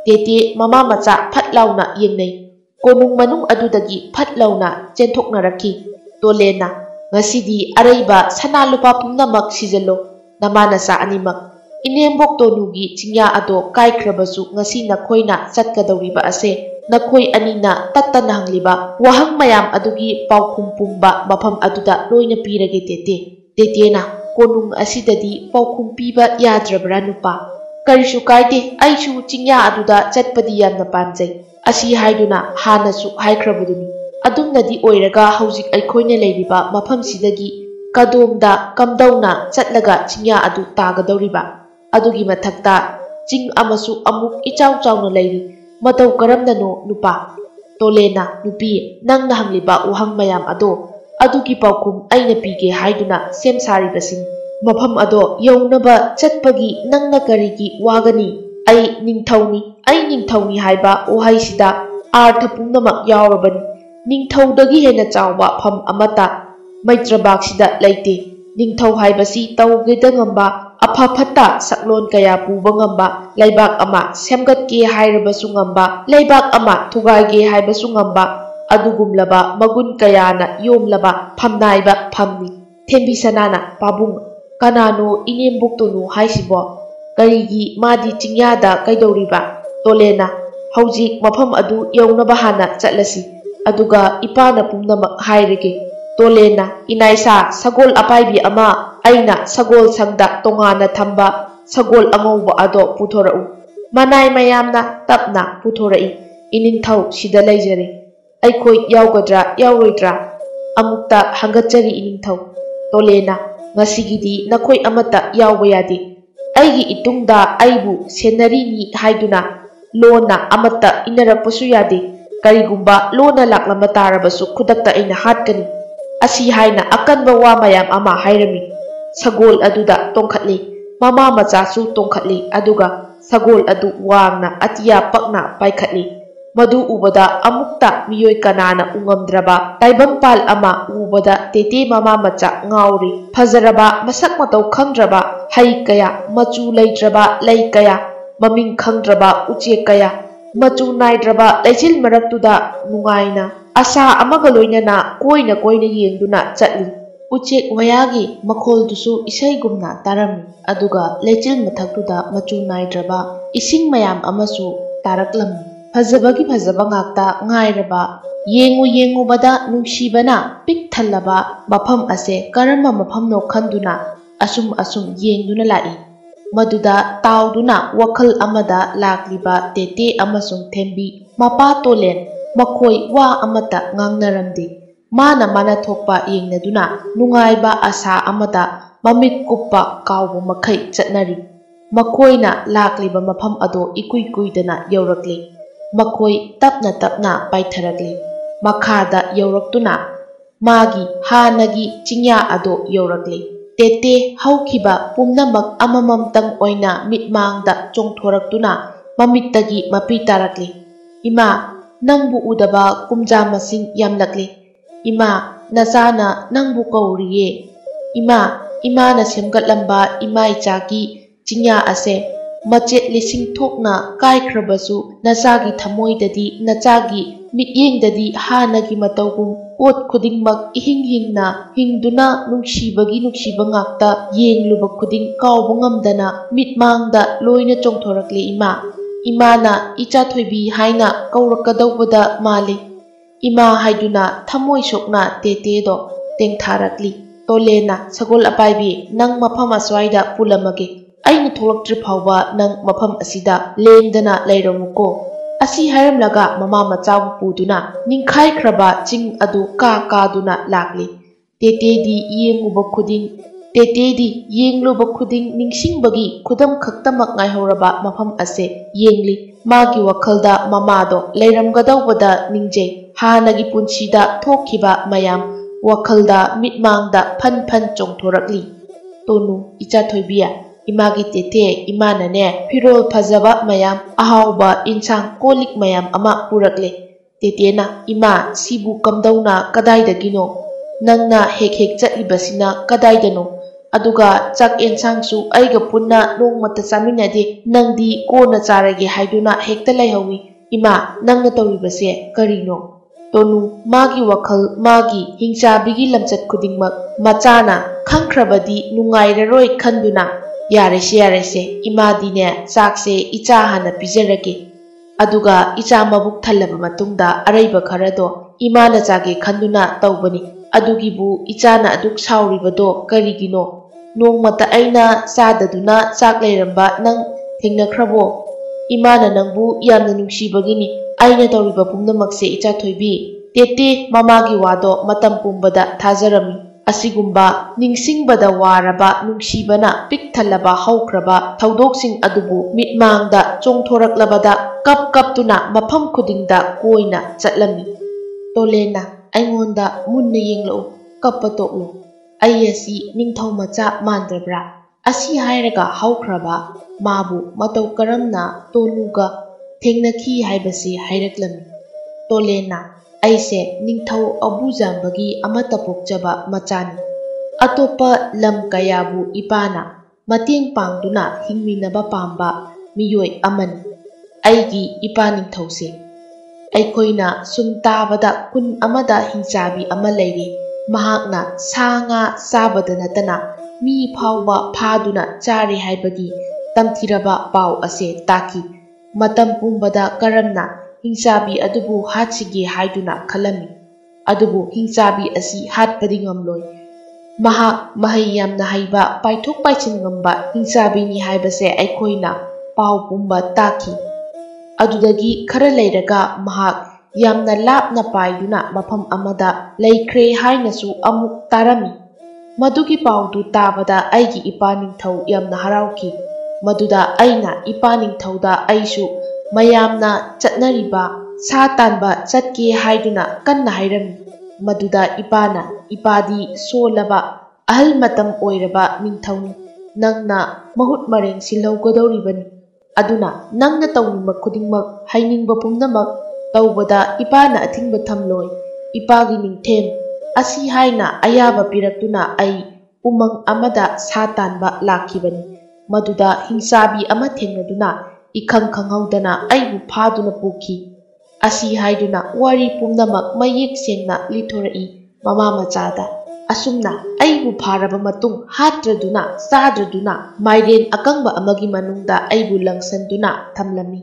tete mama macha phatlauna yengnei konung manung adudagi phatlauna chenthoknaraki tolena ngasidi araiba sanalupa pumnamak sijallo namana sa animak inembok tonugi chingya ado kaikhrabasu ngasi nakhoina chatkadawriba ase nakhoi anina tattana hangliba wahang mayam adugi paukhum pumba mafam aduda loina pirage tetena konung asidadi paukhum piba yadrabra nupa karishu kaide aishu chingya aduda chatpadi yamna panjai asi haiduna hanasu haikrabuduni adumnadi oiraga haujik aikhoina leiriba mafam sidagi kadomda kamdauna chatlaga chingya adu tagadawriba adugi mathakta ching amasu amuk ichau chauna leiri matau karamdano nupa tolena nupi nangna hangliba uhang mayam ado adugi paukhum aina pige haiduna sem saribasing mafam ado yaunaba chatpagi nangna karigi wagani ai ningthauni haiba ohaisida artha pumnamak yawrabani ningthaudagi hena chawba pham amata maitrabaksida leite ningthau haibasi tawgeda ngamba afa phata saklon kaya puba ngamba laibak ama semgatke hairabasu ngamba laibak ama thugage haibasu ngamba adugumlaba magun kayana yomlaba phamnaiba phamni thembi sanana pabung kanano inembuktono haisibo karigi madi chingyada kaidawriba tolena haujik mafam adu yaunaba hana chatlasi aduga ipana pumnamak hairege tolena inaisa sagol apaibi ama aina sagol sangda tongana thamba sagol angauba ado puthorau manai mayamna tapna puthorai iningthau sida leijare aikhoi yawgadra yawroidra amukta hangatjari iningthau tolena ngasigidi nakhoi amata yawba yade aigi itungda aibu senari ni haiduna lona amata inarapasu yade karigumba lona laklama tarabasu khudakta aina hatkani asi haina akanba wa mayam ama hairami sagol aduda tongkhatli mama machasu tongkhatli aduga sagol adu wangna atiya pakna paikhatli madu ubada amukta miyoi kanana ungamdraba taibampal ama ubada tete mama macha ngauri fajaraba masak matau khangdraba hai kaya machu leidraba lei kaya maming khangdraba uche kaya machu naidraba leichil maraktuda nungaina asa amaga loinana koina yengduna chatli uche wayagi makholdusu isaigumna tarami aduga leichil mathaktuda machu naidraba ising mayam amasu taraklam fazabagi fazaba ngakta ngairaba yengu bada nungsibana pik thallaba mafam ase karama mafamno khanduna asum yengduna lai ꯃꯗꯨꯗ ꯇꯥꯎꯗꯨꯅ ꯋꯥꯈꯜ ꯑꯃꯗ ꯂꯥꯛꯂꯤꯕ ꯇꯦꯇꯦ ꯑꯃꯁꯨꯡ ꯊꯦꯝꯕꯤ ꯃꯄꯥ ꯇꯣꯂꯦꯟ ꯃꯈꯣꯏ ꯋꯥ ꯑꯃꯠꯇ ꯉꯥꯡꯅꯔꯝꯗꯦ꯫ ꯃꯥꯅ ꯊꯣꯛꯄ ꯌꯦꯡꯅꯗꯨꯅ ꯅꯨꯡꯉꯥꯏꯕ ꯑꯁꯥ ꯑꯃꯗ ꯃꯃꯤꯠ ꯀꯨꯞꯄ ꯀꯥꯎꯕ ꯃꯈꯩ ꯆꯠꯅꯔꯤ꯫ ꯃꯈꯣꯏꯅ ꯂꯥꯛꯂꯤꯕ ꯃꯐꯝ ꯑꯗꯣ ꯏꯀꯨꯏ ꯀꯨꯏꯗꯅ ꯌꯧꯔꯛꯂꯤ꯫ ꯃꯈꯣꯏ ꯇꯞꯅ ꯇꯞꯅ ꯄꯥꯏꯊꯔꯛꯂꯤ꯫ ꯃꯈꯥꯗ ꯌꯧꯔꯛꯇꯨꯅ ꯃꯥꯒꯤ ꯍꯥꯟꯅꯒꯤ ꯆꯤꯡꯌꯥ ꯑꯗꯣ ꯌꯧꯔꯛꯂꯤ꯫ ꯇꯦꯇꯦ ꯍꯧꯈꯤꯕ ꯄꯨꯝꯅꯃꯛ ꯑꯃꯃꯝꯇꯪ ꯑꯣꯏꯅ ꯃꯤꯠꯃꯥꯡꯗ ꯆꯣꯡꯊꯣꯔꯛꯇꯨꯅ ꯃꯃꯤꯠꯇꯒꯤ ꯃꯄꯤ ꯇꯥꯔꯛꯂꯤ꯫ ꯏꯃꯥ, ꯅꯪꯕꯨ ꯎꯗꯕ ꯀꯨꯝꯖꯥ ꯃꯁꯤꯡ ꯌꯥꯝꯂꯛꯂꯤ꯫ ꯏꯃꯥ, ꯅꯆꯥꯅ ꯅꯪꯕꯨ ꯀꯧꯔꯤꯌꯦ꯫ ꯏꯃꯥ, ꯏꯃꯥꯅ ꯁꯦꯝꯒꯠꯂꯝꯕ ꯏꯃꯥꯏꯆꯥꯒꯤ ꯆꯤꯡꯌꯥ ꯑꯁꯦ ꯃꯆꯦꯠ ꯂꯤꯁꯤꯡ ꯊꯣꯛꯅ ꯀꯥꯏꯈ꯭ꯔꯕꯁꯨ ꯅꯆꯥꯒꯤ ꯊꯃꯣꯏꯗꯗꯤ, ꯅꯆꯥꯒꯤ ꯃꯤꯠꯌꯦꯡꯗꯗꯤ ꯍꯥꯟꯅꯒꯤ ꯃꯇꯧꯒꯨꯝ ꯄꯣꯠ ꯈꯨꯗꯤꯡꯃꯛ ꯏꯍꯤꯡ ꯍꯤꯡꯅ ꯍꯤꯡꯗꯨꯅ ꯅꯨꯡꯁꯤꯕꯒꯤ ꯅꯨꯡꯁꯤꯕ ꯉꯥꯛꯇ ꯌꯦꯡꯂꯨꯕ ꯈꯨꯗꯤꯡ ꯀꯥꯎꯕ ꯉꯝꯗꯅ ꯃꯤꯠꯃꯥꯡꯗ ꯂꯣꯏꯅ ꯆꯣꯡꯊꯣꯔꯛꯂꯤ ꯏꯃꯥ꯫ ꯏꯃꯥꯅ ꯏꯆꯥꯊꯣꯏꯕꯤ ꯍꯥꯏꯅ ꯀꯧꯔꯛꯀꯗꯧꯕꯗ ꯃꯥꯜꯂꯤ꯫ ꯏꯃꯥ ꯍꯥꯏꯗꯨꯅ ꯊꯃꯣꯏ ꯁꯣꯛꯅ ꯇꯦꯇꯦꯗꯣ ꯇꯦꯡꯊꯥꯔꯛꯂꯤ꯫ ꯇꯣꯂꯦꯟꯅ ꯁꯒꯣꯜ ꯑꯄꯥꯏꯕꯤ, ꯅꯪ ꯃꯐꯝ ꯑꯁ꯭ꯋꯥꯏꯗ ꯄꯨꯜꯂꯝꯃꯒꯦ꯫ ꯑꯩꯅ ꯊꯣꯛꯂꯛꯇ꯭ꯔꯤ ꯐꯥꯎꯕ ꯅꯪ ꯃꯐꯝ ꯑꯁꯤꯗ ꯂꯦꯡꯗꯅ ꯂꯩꯔꯝꯃꯨꯀꯣ꯫ ꯑꯁꯤ ꯍꯥꯏꯔꯝꯂꯒ ꯃꯃꯥ ꯃꯆꯥꯕꯨ ꯄꯨꯗꯨꯅ ꯅꯤꯡꯈꯥꯏꯈ꯭ꯔꯕ ꯆꯤꯡ ꯑꯗꯨ ꯀꯥꯗꯨꯅ ꯂꯥꯛꯂꯤ꯫ ꯇꯦꯇꯦꯗꯤ ꯌꯦꯡꯂꯨꯕ ꯈꯨꯗꯤꯡ ꯅꯤꯡꯁꯤꯡꯕꯒꯤ ꯈꯨꯗꯝ ꯈꯛꯇꯃꯛ ꯉꯥꯏꯍꯧꯔꯕ ꯃꯐꯝ ꯑꯁꯦ ꯌꯦꯡꯂꯤ꯫ ꯃꯥꯒꯤ ꯋꯥꯈꯜꯗ ꯃꯃꯥꯗꯣ ꯂꯩꯔꯝꯒꯗꯧꯕꯗ ꯅꯤꯡꯖꯩ꯫ ꯍꯥꯟꯅꯒꯤ ꯄꯨꯟꯁꯤꯗ ꯊꯣꯛꯈꯤꯕ ꯃꯌꯥꯝ ꯋꯥꯈꯜꯗ ꯃꯤꯠꯃꯥꯡꯗ ꯐꯟ ꯐꯟ ꯆꯣꯡꯊꯣꯔꯛꯂꯤ꯫ ꯇꯣꯅꯨ, ꯏꯆꯥꯊꯣꯏꯕꯤ, ꯏꯃꯥꯒꯤ ꯇꯦꯇꯦ, ꯏꯃꯥꯅꯅꯦ ꯐꯤꯔꯣꯜ ꯐꯖꯕ ꯃꯌꯥꯝ, ꯑꯍꯥꯎꯕ ꯏꯟꯁꯥꯡ ꯀꯣꯜꯂꯤꯛ ꯃꯌꯥꯝ ꯑꯃ ꯄꯨꯔꯛꯂꯦ꯫ ꯇꯦꯇꯦꯅ, ꯏꯃꯥ, ꯁꯤꯕꯨ ꯀꯝꯗꯧꯅ ꯀꯗꯥꯏꯗꯒꯤꯅꯣ? ꯅꯪꯅ ꯍꯦꯛ ꯍꯦꯛ ꯆꯠꯂꯤꯕꯁꯤꯅ ꯀꯗꯥꯏꯗꯅꯣ? ꯑꯗꯨꯒ ꯆꯥꯛ ꯑꯦꯟꯁꯥꯡꯁꯨ ꯑꯩꯒ ꯄꯨꯟꯅ ꯅꯣꯡꯃꯇ ꯆꯥꯃꯤꯟꯅꯗꯦ꯫ ꯅꯪꯗꯤ ꯀꯣꯟꯅ ꯆꯥꯔꯒꯦ ꯍꯥꯏꯗꯨꯅ ꯍꯦꯛꯇ ꯂꯩꯍꯧꯏ꯫ ꯏꯃꯥ, ꯅꯪꯅ ꯇꯧꯔꯤꯕꯁꯦ ꯀꯔꯤꯅꯣ? ꯇꯣꯅꯨ, ꯃꯥꯒꯤ ꯋꯥꯈꯜ, ꯃꯥꯒꯤ ꯍꯤꯡꯆꯥꯕꯤꯒꯤ ꯂꯝꯆꯠ ꯈꯨꯗꯤꯡꯃꯛ ꯃꯆꯥꯅ ꯈꯪꯈ꯭ꯔꯕꯗꯤ ꯅꯨꯡꯉꯥꯏꯔꯔꯣꯏ ꯈꯟꯗꯨꯅ, ꯌꯥꯔꯦꯁꯦ, ꯏꯃꯥꯗꯤꯅꯦ ꯆꯥꯛꯁꯦ ꯏꯆꯥ ꯍꯥꯟꯅ ꯄꯤꯖꯔꯒꯦ꯫ ꯑꯗꯨꯒ ꯏꯆꯥ ꯃꯕꯨꯛ ꯊꯜꯂꯕ ꯃꯇꯨꯡꯗ ꯑꯔꯩꯕ ꯈꯔꯗꯣ ꯏꯃꯥꯅ ꯆꯥꯒꯦ ꯈꯟꯗꯨꯅ ꯇꯧꯕꯅꯤ꯫ ꯑꯗꯨꯒꯤꯕꯨ ꯏꯆꯥꯅ ꯑꯗꯨꯛ ꯁꯥꯎꯔꯤꯕꯗꯣ ꯀꯔꯤꯒꯤꯅꯣ? ꯅꯣꯡꯃꯇ ꯑꯩꯅ ꯆꯥꯗꯗꯨꯅ ꯆꯥꯛ ꯂꯩꯔꯝꯕ ꯅꯪ ꯊꯦꯡꯅꯈ꯭ꯔꯕꯣ? ꯏꯃꯥꯅ ꯅꯪꯕꯨ ꯌꯥꯝꯅ ꯅꯨꯡꯁꯤꯕꯒꯤꯅꯤ ꯑꯩꯅ ꯇꯧꯔꯤꯕ ꯄꯨꯝꯅꯃꯛꯁꯦ ꯏꯆꯥꯊꯣꯏꯕꯤ꯫ ꯇꯦꯇꯦ ꯃꯃꯥꯒꯤ ꯋꯥꯗꯣ ꯃꯇꯝ ꯄꯨꯝꯕꯗ ꯊꯥꯖꯔꯝꯃꯤ꯫ ꯑꯁꯤꯒꯨꯝꯕ ꯅꯤꯡꯁꯤꯡꯕꯗ ꯋꯥꯔꯕ, ꯅꯨꯡꯁꯤꯕꯅ ꯄꯤꯛ ꯊꯜꯂꯕ ꯍꯧꯈ꯭ꯔꯕ ꯊꯧꯗꯣꯛꯁꯤꯡ ꯑꯗꯨꯕꯨ ꯃꯤꯠꯃꯥꯡꯗ ꯆꯣꯡꯊꯣꯔꯛꯂꯕꯗ ꯀꯞꯇꯨꯅ ꯃꯐꯝ ꯈꯨꯗꯤꯡꯗ ꯀꯣꯏꯅ ꯆꯠꯂꯝꯃꯤ꯫ ꯇꯣꯂꯦꯟꯅ, ꯑꯩꯉꯣꯟꯗ ꯃꯨꯟꯅ ꯌꯦꯡꯂꯛꯎ, ꯀꯞꯄ ꯇꯣꯛꯂꯨ꯫ ꯑꯩ ꯑꯁꯤ ꯅꯤꯡꯊꯧ ꯃꯆꯥ ꯃꯥꯟꯗ꯭ꯔꯕ꯭ꯔꯥ? ꯑꯁꯤ ꯍꯥꯏꯔꯒ ꯍꯧꯈ꯭ꯔꯕ ꯃꯥꯕꯨ ꯃꯇꯧ ꯀꯔꯝꯅ ꯇꯣꯅꯨꯒ ꯊꯦꯡꯅꯈꯤ ꯍꯥꯏꯕꯁꯤ ꯍꯥꯏꯔꯛꯂꯝꯃꯤ꯫ ꯇꯣꯂꯦꯟꯅ, ꯑꯩꯁꯦ ꯅꯤꯡꯊꯧ ꯑꯕꯨꯖꯥꯝꯕꯒꯤ ꯑꯃꯠꯇ ꯄꯣꯛꯆꯕ ꯃꯆꯥꯅꯤ꯫ ꯑꯇꯣꯞꯄ ꯂꯝ ꯀꯌꯥꯕꯨ ꯏꯄꯥꯅ ꯃꯇꯦꯡ ꯄꯥꯡꯗꯨꯅ ꯍꯤꯡꯃꯤꯟꯅꯕ ꯄꯥꯝꯕ ꯃꯤꯑꯣꯏ ꯑꯃꯅꯤ ꯑꯩꯒꯤ ꯏꯄꯥ ꯅꯤꯡꯊꯧꯁꯦ꯫ ꯑꯩꯈꯣꯏꯅ ꯁꯨꯝ ꯇꯥꯕꯗ ꯈꯨꯟ ꯑꯃꯗ ꯍꯤꯡꯆꯥꯕꯤ ꯑꯃ ꯂꯩꯔꯤ꯫ ꯃꯍꯥꯛꯅ ꯁꯥ ꯉꯥ ꯆꯥꯕꯗ ꯅꯠꯇꯅ ꯃꯤ ꯐꯥꯎꯕ ꯐꯥꯗꯨꯅ ꯆꯥꯔꯤ ꯍꯥꯏꯕꯒꯤ ꯇꯝꯊꯤꯔꯕ ꯄꯥꯎ ꯑꯁꯦ ꯇꯥꯈꯤ꯫ ꯃꯇꯝ ꯄꯨꯝꯕꯗ ꯀꯔꯝꯅ ꯍꯤꯡꯆꯥꯕꯤ ꯑꯗꯨꯕꯨ ꯍꯥꯠꯁꯤꯒꯦ ꯍꯥꯏꯗꯨꯅ ꯈꯜꯂꯝꯃꯤ꯫ ꯑꯗꯨꯕꯨ ꯍꯤꯡꯆꯥꯕꯤ ꯑꯁꯤ ꯍꯥꯠꯄꯗꯤ ꯉꯝꯂꯣꯏ꯫ ꯃꯍꯥꯛ ꯃꯍꯩ ꯌꯥꯝꯅ ꯍꯩꯕ, ꯄꯥꯏꯊꯣꯛ ꯄꯥꯏꯁꯤꯟ ꯉꯝꯕ ꯍꯤꯡꯆꯥꯕꯤꯅꯤ ꯍꯥꯏꯕꯁꯦ ꯑꯩꯈꯣꯏꯅ ꯄꯥꯎ ꯄꯨꯝꯕ ꯇꯥꯈꯤ꯫ ꯑꯗꯨꯗꯒꯤ ꯈꯔ ꯂꯩꯔꯒ ꯃꯍꯥꯛ ꯌꯥꯝꯅ ꯂꯥꯞꯅ ꯄꯥꯏꯗꯨꯅ ꯃꯐꯝ ꯑꯃꯗ ꯂꯩꯈ꯭ꯔꯦ ꯍꯥꯏꯅꯁꯨ ꯑꯃꯨꯛ ꯇꯥꯔꯝꯃꯤ꯫ ꯃꯗꯨꯒꯤ ꯄꯥꯎꯗꯨ ꯇꯥꯕꯗ ꯑꯩꯒꯤ ꯏꯄꯥ ꯅꯤꯡꯊꯧ ꯌꯥꯝꯅ ꯍꯔꯥꯎꯈꯤ꯫ ꯃꯗꯨꯗ ꯑꯩꯅ ꯏꯄꯥ ꯅꯤꯡꯊꯧꯗ ꯑꯩꯁꯨ ꯃꯌꯥꯝꯅ ꯆꯠꯅꯔꯤꯕ ꯁꯥ ꯇꯥꯟꯕ ꯆꯠꯀꯦ ꯍꯥꯏꯗꯨꯅ ꯀꯟꯅ ꯍꯥꯏꯔꯝꯃꯤ꯫ ꯃꯗꯨꯗ ꯏꯄꯥꯅ, ꯏꯄꯥꯗꯤ ꯁꯣꯜꯂꯕ, ꯑꯍꯜ ꯃꯇꯝ ꯑꯣꯏꯔꯕ ꯅꯤꯡꯊꯧꯅꯤ, ꯅꯪꯅ ꯃꯍꯨꯠ ꯃꯔꯦꯡ ꯁꯤꯜꯍꯧꯒꯗꯧꯔꯤꯕꯅꯤ꯫ ꯑꯗꯨꯅ ꯅꯪꯅ ꯇꯧꯅꯤꯡꯕ ꯈꯨꯗꯤꯡꯃꯛ, ꯍꯩꯅꯤꯡꯕ ꯄꯨꯝꯅꯃꯛ ꯇꯧꯕꯗ ꯏꯄꯥꯅ ꯑꯊꯤꯡꯕ ꯊꯝꯂꯣꯏ꯫ ꯏꯄꯥꯒꯤ ꯅꯤꯡꯊꯦꯝ, ꯑꯁꯤ ꯍꯥꯏꯅ ꯑꯌꯥꯕ ꯄꯤꯔꯛꯇꯨꯅ ꯑꯩ ꯎꯃꯪ ꯑꯃꯗ ꯁꯥ ꯇꯥꯟꯕ ꯂꯥꯛꯈꯤꯕꯅꯤ꯫ ꯃꯗꯨꯗ ꯍꯤꯡꯆꯥꯕꯤ ꯑꯃ ꯊꯦꯡꯅꯗꯨꯅ ꯏꯈꯪ ꯈꯪꯍꯧꯗꯅ ꯑꯩꯕꯨ ꯐꯥꯗꯨꯅ ꯄꯨꯈꯤ꯫ ꯑꯁꯤ ꯍꯥꯏꯗꯨꯅ ꯋꯥꯔꯤ ꯄꯨꯝꯅꯃꯛ ꯃꯌꯦꯛ ꯁꯦꯡꯅ ꯂꯤꯊꯣꯔꯛꯏ ꯃꯃꯥ ꯃꯆꯥꯗ꯫ ꯑꯁꯨꯝꯅ ꯑꯩꯕꯨ ꯐꯥꯔꯕ ꯃꯇꯨꯡ ꯍꯥꯠꯇ꯭ꯔꯗꯨꯅ ꯆꯥꯗ꯭ꯔꯗꯨꯅ ꯃꯥꯏꯔꯦꯟ ꯑꯀꯪꯕ ꯑꯃꯒꯤ ꯃꯅꯨꯡꯗ ꯑꯩꯕꯨ ꯂꯪꯁꯟꯗꯨꯅ ꯊꯝꯂꯝꯃꯤ꯫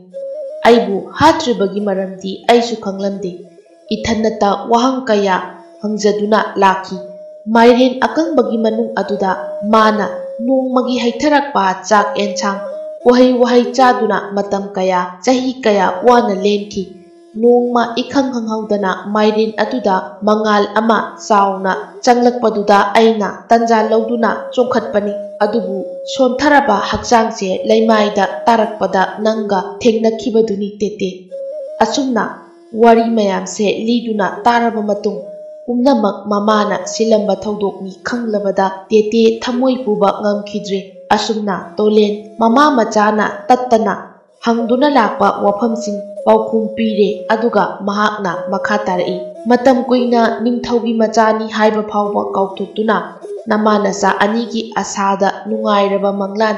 ꯑꯩꯕꯨ ꯍꯥꯠꯇ꯭ꯔꯤꯕꯒꯤ ꯃꯔꯝꯗꯤ ꯑꯩꯁꯨ ꯈꯪꯂꯝꯗꯦ꯫ ꯏꯊꯟꯅꯇ ꯋꯥꯍꯪ ꯀꯌꯥ ꯍꯪꯖꯗꯨꯅ ꯂꯥꯛꯈꯤ꯫ ꯃꯥꯏꯔꯦꯟ ꯑꯀꯪꯕꯒꯤ ꯃꯅꯨꯡ ꯑꯗꯨꯗ ꯃꯥꯅ ꯅꯣꯡꯃꯒꯤ ꯍꯩꯊꯔꯛꯄ ꯆꯥꯛ ꯑꯦꯟꯁꯥꯡ ꯋꯥꯍꯩ ꯆꯥꯗꯨꯅ ꯃꯇꯝ ꯀꯌꯥ ꯆꯍꯤ ꯀꯌꯥ ꯋꯥꯅ ꯂꯦꯟꯈꯤ꯫ ꯅꯣꯡꯃ ꯏꯈꯪ ꯈꯪꯍꯧꯗꯅ ꯃꯥꯏꯔꯦꯟ ꯑꯗꯨꯗ ꯃꯉꯥꯜ ꯑꯃ ꯆꯥꯎꯅ ꯆꯪꯂꯛꯄꯗꯨꯗ ꯑꯩꯅ ꯇꯟꯖꯥ ꯂꯧꯗꯨꯅ ꯆꯣꯡꯈꯠꯄꯅꯤ꯫ ꯑꯗꯨꯕꯨ ꯁꯣꯟꯊꯔꯕ ꯍꯛꯆꯥꯡꯁꯦ ꯂꯩꯃꯥꯏꯗ ꯇꯥꯔꯛꯄꯗ ꯅꯪꯒ ꯊꯦꯡꯅꯈꯤꯕꯗꯨꯅꯤ ꯇꯦꯇꯦ꯫ ꯑꯁꯨꯝꯅ ꯋꯥꯔꯤ ꯃꯌꯥꯝꯁꯦ ꯂꯤꯗꯨꯅ ꯇꯥꯔꯕ ꯃꯇꯨꯡ ꯄꯨꯝꯅꯃꯛ ꯃꯃꯥꯅ ꯁꯤꯜꯂꯝꯕ ꯊꯧꯗꯣꯛꯅꯤ ꯈꯪꯂꯕꯗ ꯇꯦꯇꯦ ꯊꯃꯣꯏ ꯄꯨꯕ ꯉꯝꯈꯤꯗ꯭ꯔꯦ꯫ ꯑꯁꯨꯝꯅ ꯇꯣꯂꯦꯟ ꯃꯃꯥ ꯃꯆꯥꯅ ꯇꯠꯇꯅ ꯍꯪꯗꯨꯅ ꯂꯥꯛꯄ ꯋꯥꯐꯝꯁꯤꯡ ꯄꯥꯎꯈꯨꯝ ꯄꯤꯔꯦ꯫ ꯑꯗꯨꯒ ꯃꯍꯥꯛꯅ ꯃꯈꯥ ꯇꯥꯔꯛꯏ꯫ ꯃꯇꯝ ꯀꯨꯏꯅ ꯅꯤꯡꯊꯧꯒꯤ ꯃꯆꯥꯅꯤ ꯍꯥꯏꯕ ꯐꯥꯎꯕ ꯀꯥꯎꯊꯣꯛꯇꯨꯅ ꯅꯃꯥꯅꯆꯥ ꯑꯅꯤꯒꯤ ꯑꯁꯥꯗ ꯅꯨꯡꯉꯥꯏꯔꯕ ꯃꯪꯂꯥꯟ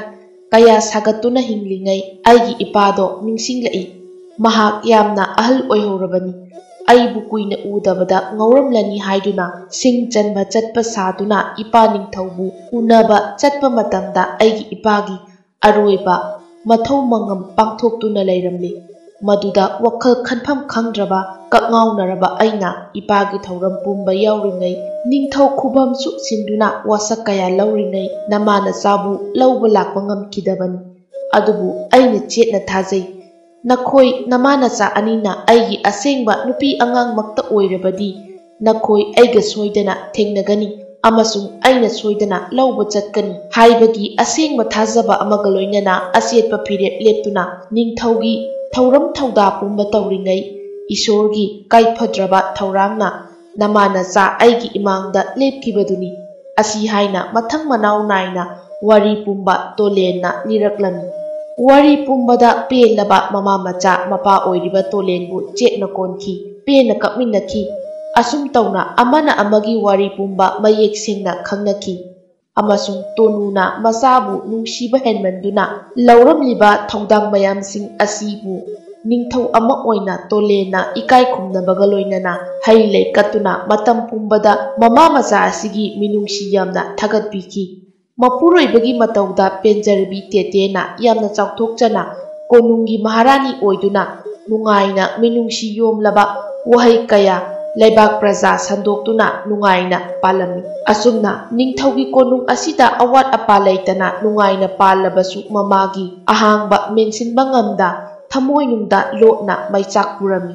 ꯀꯌꯥ ꯁꯥꯒꯠꯇꯨꯅ ꯍꯤꯡꯂꯤꯉꯩ ꯑꯩꯒꯤ ꯏꯄꯥꯗꯣ ꯅꯤꯡꯁꯤꯡꯂꯛꯏ꯫ ꯃꯍꯥꯛ ꯌꯥꯝꯅ ꯑꯍꯜ ꯑꯣꯏꯍꯧꯔꯕꯅꯤ꯫ ꯑꯩꯕꯨ ꯀꯨꯏꯅ ꯎꯗꯕꯗ ꯉꯧꯔꯝꯂꯅꯤ ꯍꯥꯏꯗꯨꯅ ꯁꯤꯡ ꯆꯟꯕ ꯆꯠꯄ ꯁꯥꯗꯨꯅ ꯏꯄꯥ ꯅꯤꯡꯊꯧꯕꯨ ꯎꯅꯕ ꯆꯠꯄ ꯃꯇꯝꯗ ꯑꯩꯒꯤ ꯏꯄꯥꯒꯤ ꯑꯔꯣꯏꯕ ꯃꯊꯧ ꯃꯉꯝ ꯄꯥꯡꯊꯣꯛꯇꯨꯅ ꯂꯩꯔꯝꯂꯦ꯫ ꯃꯗꯨꯗ ꯋꯥꯈꯜ ꯈꯟꯐꯝ ꯈꯪꯗ꯭ꯔꯕ ꯀꯛꯉꯥꯎꯅꯔꯕ ꯑꯩꯅ ꯏꯄꯥꯒꯤ ꯊꯧꯔꯝ ꯄꯨꯝꯕ ꯌꯥꯎꯔꯤꯉꯩ ꯅꯤꯡꯊꯧ ꯈꯨꯕꯝꯁꯨ ꯁꯤꯟꯗꯨꯅ ꯋꯥꯁꯛ ꯀꯌꯥ ꯂꯧꯔꯤꯉꯩ ꯅꯃꯥꯅꯆꯥꯕꯨ ꯂꯧꯕ ꯂꯥꯛꯄ ꯉꯝꯈꯤꯗꯕꯅꯤ꯫ ꯑꯗꯨꯕꯨ ꯑꯩꯅ ꯆꯦꯠꯅ ꯊꯥꯖꯩ ꯅꯈꯣꯏ ꯅꯃꯥꯅꯆꯥ ꯑꯅꯤꯅ ꯑꯩꯒꯤ ꯑꯁꯦꯡꯕ ꯅꯨꯄꯤ ꯑꯉꯥꯡꯃꯛꯇ ꯑꯣꯏꯔꯕꯗꯤ ꯅꯈꯣꯏ ꯑꯩꯒ ꯁꯣꯏꯗꯅ ꯊꯦꯡꯅꯒꯅꯤ ꯑꯃꯁꯨꯡ ꯑꯩꯅ ꯁꯣꯏꯗꯅ ꯂꯧꯕ ꯆꯠꯀꯅꯤ ꯍꯥꯏꯕꯒꯤ ꯑꯁꯦꯡꯕ ꯊꯥꯖꯕ ꯑꯃꯒ ꯂꯣꯏꯅꯅ ꯑꯆꯦꯠꯄ ꯐꯤꯔꯦꯞ ꯂꯦꯞꯇꯨꯅ ꯅꯤꯡꯊꯧꯒꯤ ꯊꯧꯔꯝ ꯊꯧꯗꯥ ꯄꯨꯝꯕ ꯇꯧꯔꯤꯉꯩ ꯏꯁꯣꯔꯒꯤ ꯀꯥꯏꯐꯗ꯭ꯔꯕ ꯊꯧꯔꯥꯡꯅ ꯅꯃꯥꯅꯆꯥ ꯑꯩꯒꯤ ꯏꯃꯥꯡꯗ ꯂꯦꯞꯈꯤꯕꯗꯨꯅꯤ꯫ ꯑꯁꯤ ꯍꯥꯏꯅ ꯃꯊꯪ ꯃꯅꯥꯎ ナꯏꯅ ꯋꯥꯔꯤ ꯄꯨꯝꯕ ꯇꯣꯂꯦꯟꯅ ꯂꯤꯔꯛꯂꯝꯃꯤ꯫ ꯋꯥꯔꯤ ꯄꯨꯝꯕꯗ ꯄꯦꯜꯂꯕ ꯃꯃꯥ ꯃꯆꯥ ꯃꯄꯥ ꯑꯣꯏꯔꯤꯕ ꯇꯣꯂꯦꯟꯕꯨ ꯆꯦꯠꯅ ꯀꯣꯟꯈꯤ, ꯄꯦꯟꯅ ꯀꯞꯃꯤꯟꯅꯈꯤ꯫ ꯑꯁꯨꯝ ꯇꯧꯅ ꯑꯃꯅ ꯑꯃꯒꯤ ꯋꯥꯔꯤ ꯄꯨꯝꯕ ꯃꯌꯦꯛ ꯁꯦꯡꯅ ꯈꯪꯅꯈꯤ꯫ ꯑꯃꯁꯨꯡ ꯇꯣꯅꯨꯅ ꯃꯆꯥꯕꯨ ꯅꯨꯡꯁꯤꯕ ꯍꯦꯟꯃꯟꯗꯨꯅ ꯂꯧꯔꯝꯂꯤꯕ ꯊꯧꯗꯥꯡ ꯃꯌꯥꯝꯁꯤꯡ ꯑꯁꯤꯕꯨ ꯅꯤꯡꯊꯧ ꯑꯃ ꯑꯣꯏꯅ ꯇꯣꯂꯦꯟꯅ ꯏꯀꯥꯏ ꯈꯨꯝꯅꯕꯒ ꯂꯣꯏꯅꯅ ꯍꯩ ꯂꯩ ꯀꯠꯇꯨꯅ ꯃꯇꯝ ꯄꯨꯝꯕꯗ ꯃꯃꯥ ꯃꯆꯥ ꯑꯁꯤꯒꯤ ꯃꯤꯅꯨꯡꯁꯤ ꯌꯥꯝꯅ ꯊꯥꯒꯠꯄꯤꯈꯤ꯫ ꯃꯄꯨꯔꯣꯏꯕꯒꯤ ꯃꯇꯧꯗ ꯄꯦꯟꯖꯔꯕꯤ ꯇꯦꯇꯦꯅ ꯌꯥꯝꯅ ꯆꯥꯎꯊꯣꯛꯆꯅ ꯀꯣꯅꯨꯡꯒꯤ ꯃꯍꯥꯔꯥꯅꯤ ꯑꯣꯏꯗꯨꯅ ꯅꯨꯡꯉꯥꯏꯅ ꯃꯤꯅꯨꯡꯁꯤ ꯌꯣꯝꯂꯕ ꯋꯥꯍꯩ ꯀꯌꯥ ꯂꯩꯕꯥꯛ ꯄ꯭ꯔꯖꯥ ꯁꯟꯗꯣꯛꯇꯨꯅ ꯅꯨꯡꯉꯥꯏꯅ ꯄꯥꯜꯂꯝꯃꯤ꯫ ꯑꯁꯨꯝꯅ ꯅꯤꯡꯊꯧꯒꯤ ꯀꯣꯅꯨꯡ ꯑꯁꯤꯗ ꯑꯋꯥꯠ ꯑꯄꯥ ꯂꯩꯇꯅ ꯅꯨꯡꯉꯥꯏꯅ ꯄꯥꯜꯂꯕꯁꯨ ꯃꯃꯥꯒꯤ ꯑꯍꯥꯡꯕ ꯃꯦꯟꯁꯤꯟꯕ ꯉꯝꯗ ꯊꯃꯣꯏꯅꯨꯡꯗ ꯂꯣꯠꯅ ꯃꯩꯆꯥꯛ ꯄꯨꯔꯝꯃꯤ꯫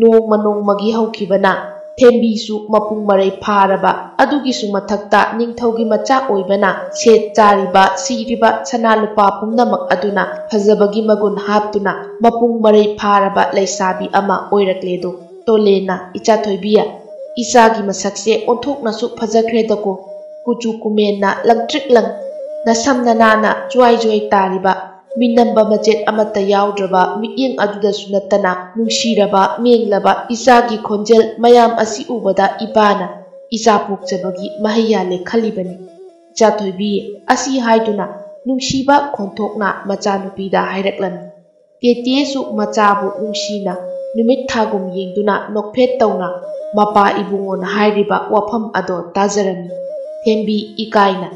ꯅꯣꯡꯃ ꯅꯣꯡꯃꯒꯤ ꯍꯧꯈꯤꯕꯅ ꯊꯦꯝꯕꯤꯁꯨ ꯃꯄꯨꯡ ꯃꯔꯩ ꯐꯥꯔꯕ ꯑꯗꯨꯒꯤꯁꯨ ꯃꯊꯛꯇ ꯅꯤꯡꯊꯧꯒꯤ ꯃꯆꯥ ꯑꯣꯏꯕꯅ ꯁꯦꯠ ꯆꯥꯔꯤꯕ ꯁꯤꯔꯤꯕ ꯁꯅꯥ ꯂꯨꯄꯥ ꯄꯨꯝꯅꯃꯛ ꯑꯗꯨꯅ ꯐꯖꯕꯒꯤ ꯃꯒꯨꯟ ꯍꯥꯞꯇꯨꯅ ꯃꯄꯨꯡ ꯃꯔꯩ ꯐꯥꯔꯕ ꯂꯩꯁꯥꯕꯤ ꯑꯃ ꯑꯣꯏꯔꯛꯂꯦꯗꯣ꯫ ꯇꯣꯂꯦꯟꯅ ꯏꯆꯥꯊꯣꯏꯕꯤ ꯏꯆꯥꯒꯤ ꯃꯁꯛꯁꯦ ꯑꯣꯟꯊꯣꯛꯅꯁꯨ ꯐꯖꯈ꯭ꯔꯦꯗꯀꯣ꯫ ꯀꯨꯆꯨ ꯀꯨꯃꯦꯟꯅ ꯂꯪꯇ꯭ꯔꯤꯛ ꯂꯪ ꯅꯁꯝ ꯅꯅꯥꯅ ꯖ꯭ꯋꯥꯏ ꯖ꯭ꯋꯥꯏ ꯇꯥꯔꯤꯕ ꯃꯤꯅꯝꯕ ꯃꯆꯦꯠ ꯑꯃꯠꯇ ꯌꯥꯎꯗ꯭ꯔꯕ ꯃꯤꯠꯌꯦꯡ ꯑꯗꯨꯗꯁꯨ ꯅꯠꯇꯅ ꯅꯨꯡꯁꯤꯔꯕ ꯃꯦꯡꯂꯕ ꯏꯆꯥꯒꯤ ꯈꯣꯟꯖꯦꯜ ꯃꯌꯥꯝ ꯑꯁꯤ ꯎꯕꯗ ꯏꯄꯥꯅ ꯏꯆꯥ ꯄꯣꯛꯆꯕꯒꯤ ꯃꯍꯩ ꯌꯥꯜꯂꯦ ꯈꯜꯂꯤꯕꯅꯤ꯫ ꯏꯆꯥꯊꯣꯏꯕꯤ ꯑꯁꯤ ꯍꯥꯏꯗꯨꯅ ꯅꯨꯡꯁꯤꯕ ꯈꯣꯟꯊꯣꯛꯅ ꯃꯆꯥꯅꯨꯄꯤꯗ ꯍꯥꯏꯔꯛꯂꯝꯃꯤ꯫ ꯇꯦꯇꯦꯁꯨ ꯃꯆꯥꯕꯨ ꯅꯨꯡꯁꯤꯅ ꯅꯨꯃꯤꯠ ꯊꯥꯒꯨꯝ ꯌꯦꯡꯗꯨꯅ ꯅꯣꯛꯐꯦꯠ ꯇꯧꯅ ꯃꯄꯥ ꯏꯕꯨꯡꯉꯣꯅ ꯍꯥꯏꯔꯤꯕ ꯋꯥꯐꯝ ꯑꯗꯣ ꯇꯥꯖꯔꯝꯃꯤ꯫ ꯊꯦꯝꯕꯤ ꯏꯀꯥꯏꯅ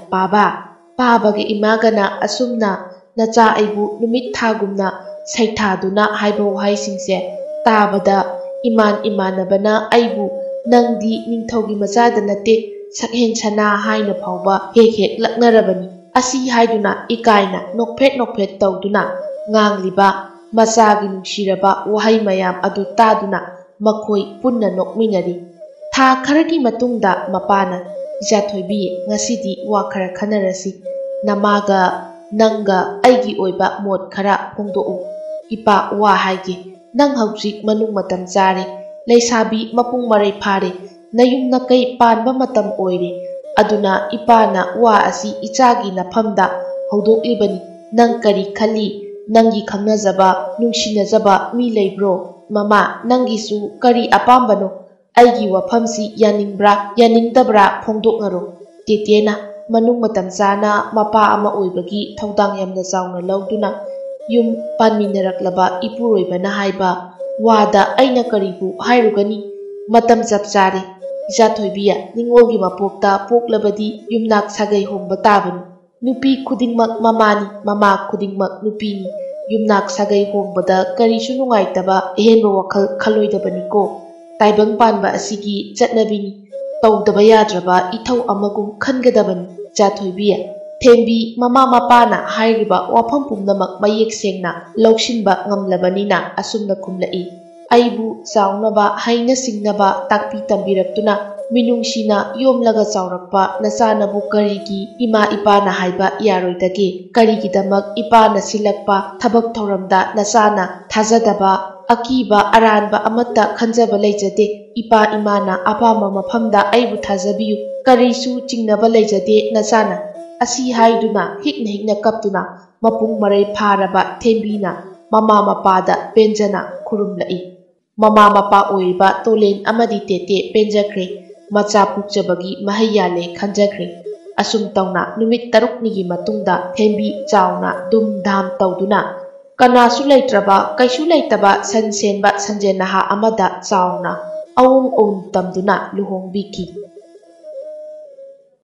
ꯄꯥꯕꯒ ꯏꯃꯥꯒꯅ ꯑꯁꯨꯝꯅ ꯅꯆꯥ ꯑꯩꯕꯨ ꯅꯨꯃꯤꯠ ꯊꯥꯒꯨꯝꯅ ꯁꯩꯊꯥꯗꯨꯅ ꯍꯥꯏꯕ ꯋꯥꯍꯩꯁꯤꯡꯁꯦ ꯇꯥꯕꯗ ꯏꯃꯥꯟꯅꯕꯅ ꯑꯩꯕꯨ ꯅꯪꯗꯤ ꯅꯤꯡꯊꯧꯒꯤ ꯃꯆꯥꯗ ꯅꯠꯇꯦ ꯁꯛꯍꯦꯟ ꯁꯅꯥ ꯍꯥꯏꯅ ꯐꯥꯎꯕ ꯍꯦꯛ ꯂꯛꯅꯔꯕꯅꯤ꯫ ꯑꯁꯤ ꯍꯥꯏꯗꯨꯅ ꯏꯀꯥꯏꯅ ꯅꯣꯛꯐꯦꯠ ꯇꯧꯗꯨꯅ ꯉꯥꯡꯂꯤꯕ ꯃꯆꯥꯒꯤ ꯅꯨꯡꯁꯤꯔꯕ ꯋꯥꯍꯩ ꯃꯌꯥꯝ ꯑꯗꯨ ꯇꯥꯗꯨꯅ ꯃꯈꯣꯏ ꯄꯨꯟꯅ ꯅꯣꯛꯃꯤꯟꯅꯔꯤ꯫ ꯊꯥ ꯈꯔꯒꯤ ꯃꯇꯨꯡꯗ ꯃꯄꯥꯅ ꯏꯆꯥꯊꯣꯏꯕꯤ ꯉꯁꯤꯗꯤ ꯋꯥ ꯈꯔ ꯈꯟꯅꯔꯁꯤ꯫ ꯅꯃꯥꯒ ꯅꯪꯒ ꯑꯩꯒꯤ ꯑꯣꯏꯕ ꯃꯣꯠ ꯈꯔ ꯐꯣꯡꯗꯣꯛꯎ꯫ ꯏꯄꯥ ꯋꯥ ꯍꯥꯏꯒꯦ꯫ ꯅꯪ ꯍꯧꯖꯤꯛ ꯃꯅꯨꯡ ꯃꯇꯝ ꯆꯥꯔꯦ, ꯂꯩꯁꯥꯕꯤ ꯃꯄꯨꯡ ꯃꯔꯩ ꯐꯥꯔꯦ, ꯅꯌꯨꯝ ꯅꯀꯩ ꯄꯥꯟꯕ ꯃꯇꯝ ꯑꯣꯏꯔꯦ꯫ ꯑꯗꯨꯅ ꯏꯄꯥꯅ ꯋꯥ ꯑꯁꯤ ꯏꯆꯥꯒꯤ ꯅꯐꯝꯗ ꯍꯧꯗꯣꯛꯂꯤꯕꯅꯤ꯫ ꯅꯪ ꯀꯔꯤ ꯈꯜꯂꯤ? ꯅꯪꯒꯤ ꯈꯪꯅꯖꯕ ꯅꯨꯡꯁꯤꯅꯖꯕ ꯃꯤ ꯂꯩꯕ꯭ꯔꯣ? ꯃꯃꯥ ꯅꯪꯒꯤꯁꯨ ꯀꯔꯤ ꯑꯄꯥꯝꯕꯅꯣ? ꯑꯩꯒꯤ ꯋꯥꯐꯝꯁꯤ ꯌꯥꯅꯤꯡꯕ꯭ꯔꯥ ꯌꯥꯅꯤꯡꯗꯕ꯭ꯔꯥ ꯐꯣꯡꯗꯣꯛꯅꯔꯣ꯫ ꯇꯦꯇꯦꯅ ꯃꯅꯨꯡ ꯃꯇꯝ ꯆꯥꯅ ꯃꯄꯥ ꯑꯃ ꯑꯣꯏꯕꯒꯤ ꯊꯧꯗꯥꯡ ꯌꯥꯝꯅ ꯆꯥꯎꯅ ꯂꯧꯗꯨꯅ ꯌꯨꯝ ꯄꯥꯟꯃꯤꯟꯅꯔꯛꯂꯕ ꯏꯄꯨꯔꯣꯏꯕꯅ ꯍꯥꯏꯕ ꯋꯥꯗ ꯑꯩꯅ ꯀꯔꯤꯕꯨ ꯍꯥꯏꯔꯨꯒꯅꯤ? ꯃꯇꯝ ꯆꯞ ꯆꯥꯔꯦ꯫ ꯏꯆꯥꯊꯣꯏꯕꯤ ꯅꯤꯡꯉꯣꯜꯒꯤ ꯃꯄꯣꯛꯇ ꯄꯣꯛꯂꯕꯗꯤ ꯌꯨꯝꯅꯥꯛ ꯁꯥꯒꯩ ꯍꯣꯡꯕ ꯇꯥꯕꯅꯤ꯫ ꯅꯨꯄꯤ ꯈꯨꯗꯤꯡꯃꯛ ꯃꯃꯥꯅꯤ, ꯃꯃꯥ ꯈꯨꯗꯤꯡꯃꯛ ꯅꯨꯄꯤꯅꯤ꯫ ꯌꯨꯝꯅꯥꯛ ꯁꯥꯒꯩ ꯍꯣꯡꯕꯗ ꯀꯔꯤꯁꯨ ꯅꯨꯡꯉꯥꯏꯇꯕ ꯑꯍꯦꯟꯕ ꯋꯥꯈꯜ ꯈꯜꯂꯣꯏꯗꯕꯅꯤꯀꯣ꯫ ꯇꯥꯏꯕꯪ ꯄꯥꯟꯕ ꯑꯁꯤꯒꯤ ꯆꯠꯅꯕꯤꯅꯤ꯫ ꯇꯧꯗꯕ ꯌꯥꯗ꯭ꯔꯕ ꯏꯊꯧ ꯑꯃꯒꯨꯝ ꯈꯟꯒꯗꯕꯅꯤ꯫ ꯏꯆꯥꯊꯣꯏꯕꯤ ꯊꯦꯝꯕꯤ ꯃꯃꯥ ꯃꯄꯥꯅ ꯍꯥꯏꯔꯤꯕ ꯋꯥꯐꯝ ꯄꯨꯝꯅꯃꯛ ꯃꯌꯦꯛ ꯁꯦꯡꯅ ꯂꯧꯁꯤꯟꯕ ꯉꯝꯂꯕꯅꯤꯅ ꯑꯁꯨꯝꯅ ꯈꯨꯝꯂꯛꯏ꯫ ꯑꯩꯕꯨ ꯆꯥꯎꯅꯕ ꯍꯩꯅ ꯁꯤꯡꯅꯕ ꯇꯥꯛꯄꯤ ꯇꯝꯕꯤꯔꯛꯇꯨꯅ ꯃꯤꯅꯨꯡꯁꯤꯅ ꯌꯣꯝꯂꯒ ꯆꯥꯎꯔꯛꯄ ꯅꯆꯥꯅꯕꯨ ꯀꯔꯤꯒꯤ ꯏꯃꯥ ꯏꯄꯥꯅ ꯍꯥꯏꯕ ꯌꯥꯔꯣꯏꯗꯒꯦ? ꯀꯔꯤꯒꯤꯗꯃꯛ ꯏꯄꯥꯅ ꯁꯤꯜꯂꯛꯄ ꯊꯕꯛ ꯊꯧꯔꯝꯗ ꯅꯆꯥꯅ ꯊꯥꯖꯗꯕ ꯑꯀꯤꯕ ꯑꯔꯥꯟꯕ ꯑꯃꯠꯇ ꯈꯟꯖꯕ ꯂꯩꯖꯗꯦ꯫ ꯏꯄꯥ ꯏꯃꯥꯅ ꯑꯄꯥꯝꯕ ꯃꯐꯝꯗ ꯑꯩꯕꯨ ꯊꯥꯖꯕꯤꯌꯨ, ꯀꯔꯤꯁꯨ ꯆꯤꯡꯅꯕ ꯂꯩꯖꯗꯦ ꯅꯆꯥꯅ꯫ ꯑꯁꯤ ꯍꯥꯏꯗꯨꯅ ꯍꯤꯛꯅ ꯍꯤꯛꯅ ꯀꯞꯇꯨꯅ ꯃꯄꯨꯡ ꯃꯔꯩ ꯐꯥꯔꯕ ꯊꯦꯝꯕꯤꯅ ꯃꯃꯥ ꯃꯄꯥꯗ ꯄꯦꯟꯖꯅ ꯈꯨꯔꯨꯝꯂꯛꯏ꯫ ꯃꯃꯥ ꯃꯄꯥ ꯑꯣꯏꯔꯤꯕ ꯇꯣꯂꯦꯟ ꯑꯃꯗꯤ ꯇꯦꯇꯦ ꯄꯦꯟꯖꯈ꯭ꯔꯦ, ꯃꯆꯥ ꯄꯣꯛꯆꯕꯒꯤ ꯃꯍꯩ ꯌꯥꯜꯂꯦ ꯈꯟꯖꯈ꯭ꯔꯦ꯫ ꯑꯁꯨꯝ ꯇꯧꯅ ꯅꯨꯃꯤꯠ 6ꯅꯤꯒꯤ ꯃꯇꯨꯡꯗ ꯊꯦꯝꯕꯤ ꯆꯥꯎꯅ ꯗꯨꯝ ꯙꯥꯝ ꯇꯧꯗꯨꯅ ꯀꯅꯥꯁꯨ ꯂꯩꯇ꯭ꯔꯕ ꯀꯩꯁꯨ ꯂꯩꯇꯕ ꯁꯟ ꯁꯦꯟꯕ ꯁꯟꯖꯦꯟ ꯅꯍꯥ ꯑꯃꯗ ꯆꯥꯎꯅ ꯑꯎꯟ ꯑꯎꯟ ꯇꯝꯗꯨꯅ ꯂꯨꯍꯣꯡꯕꯤꯈꯤ꯫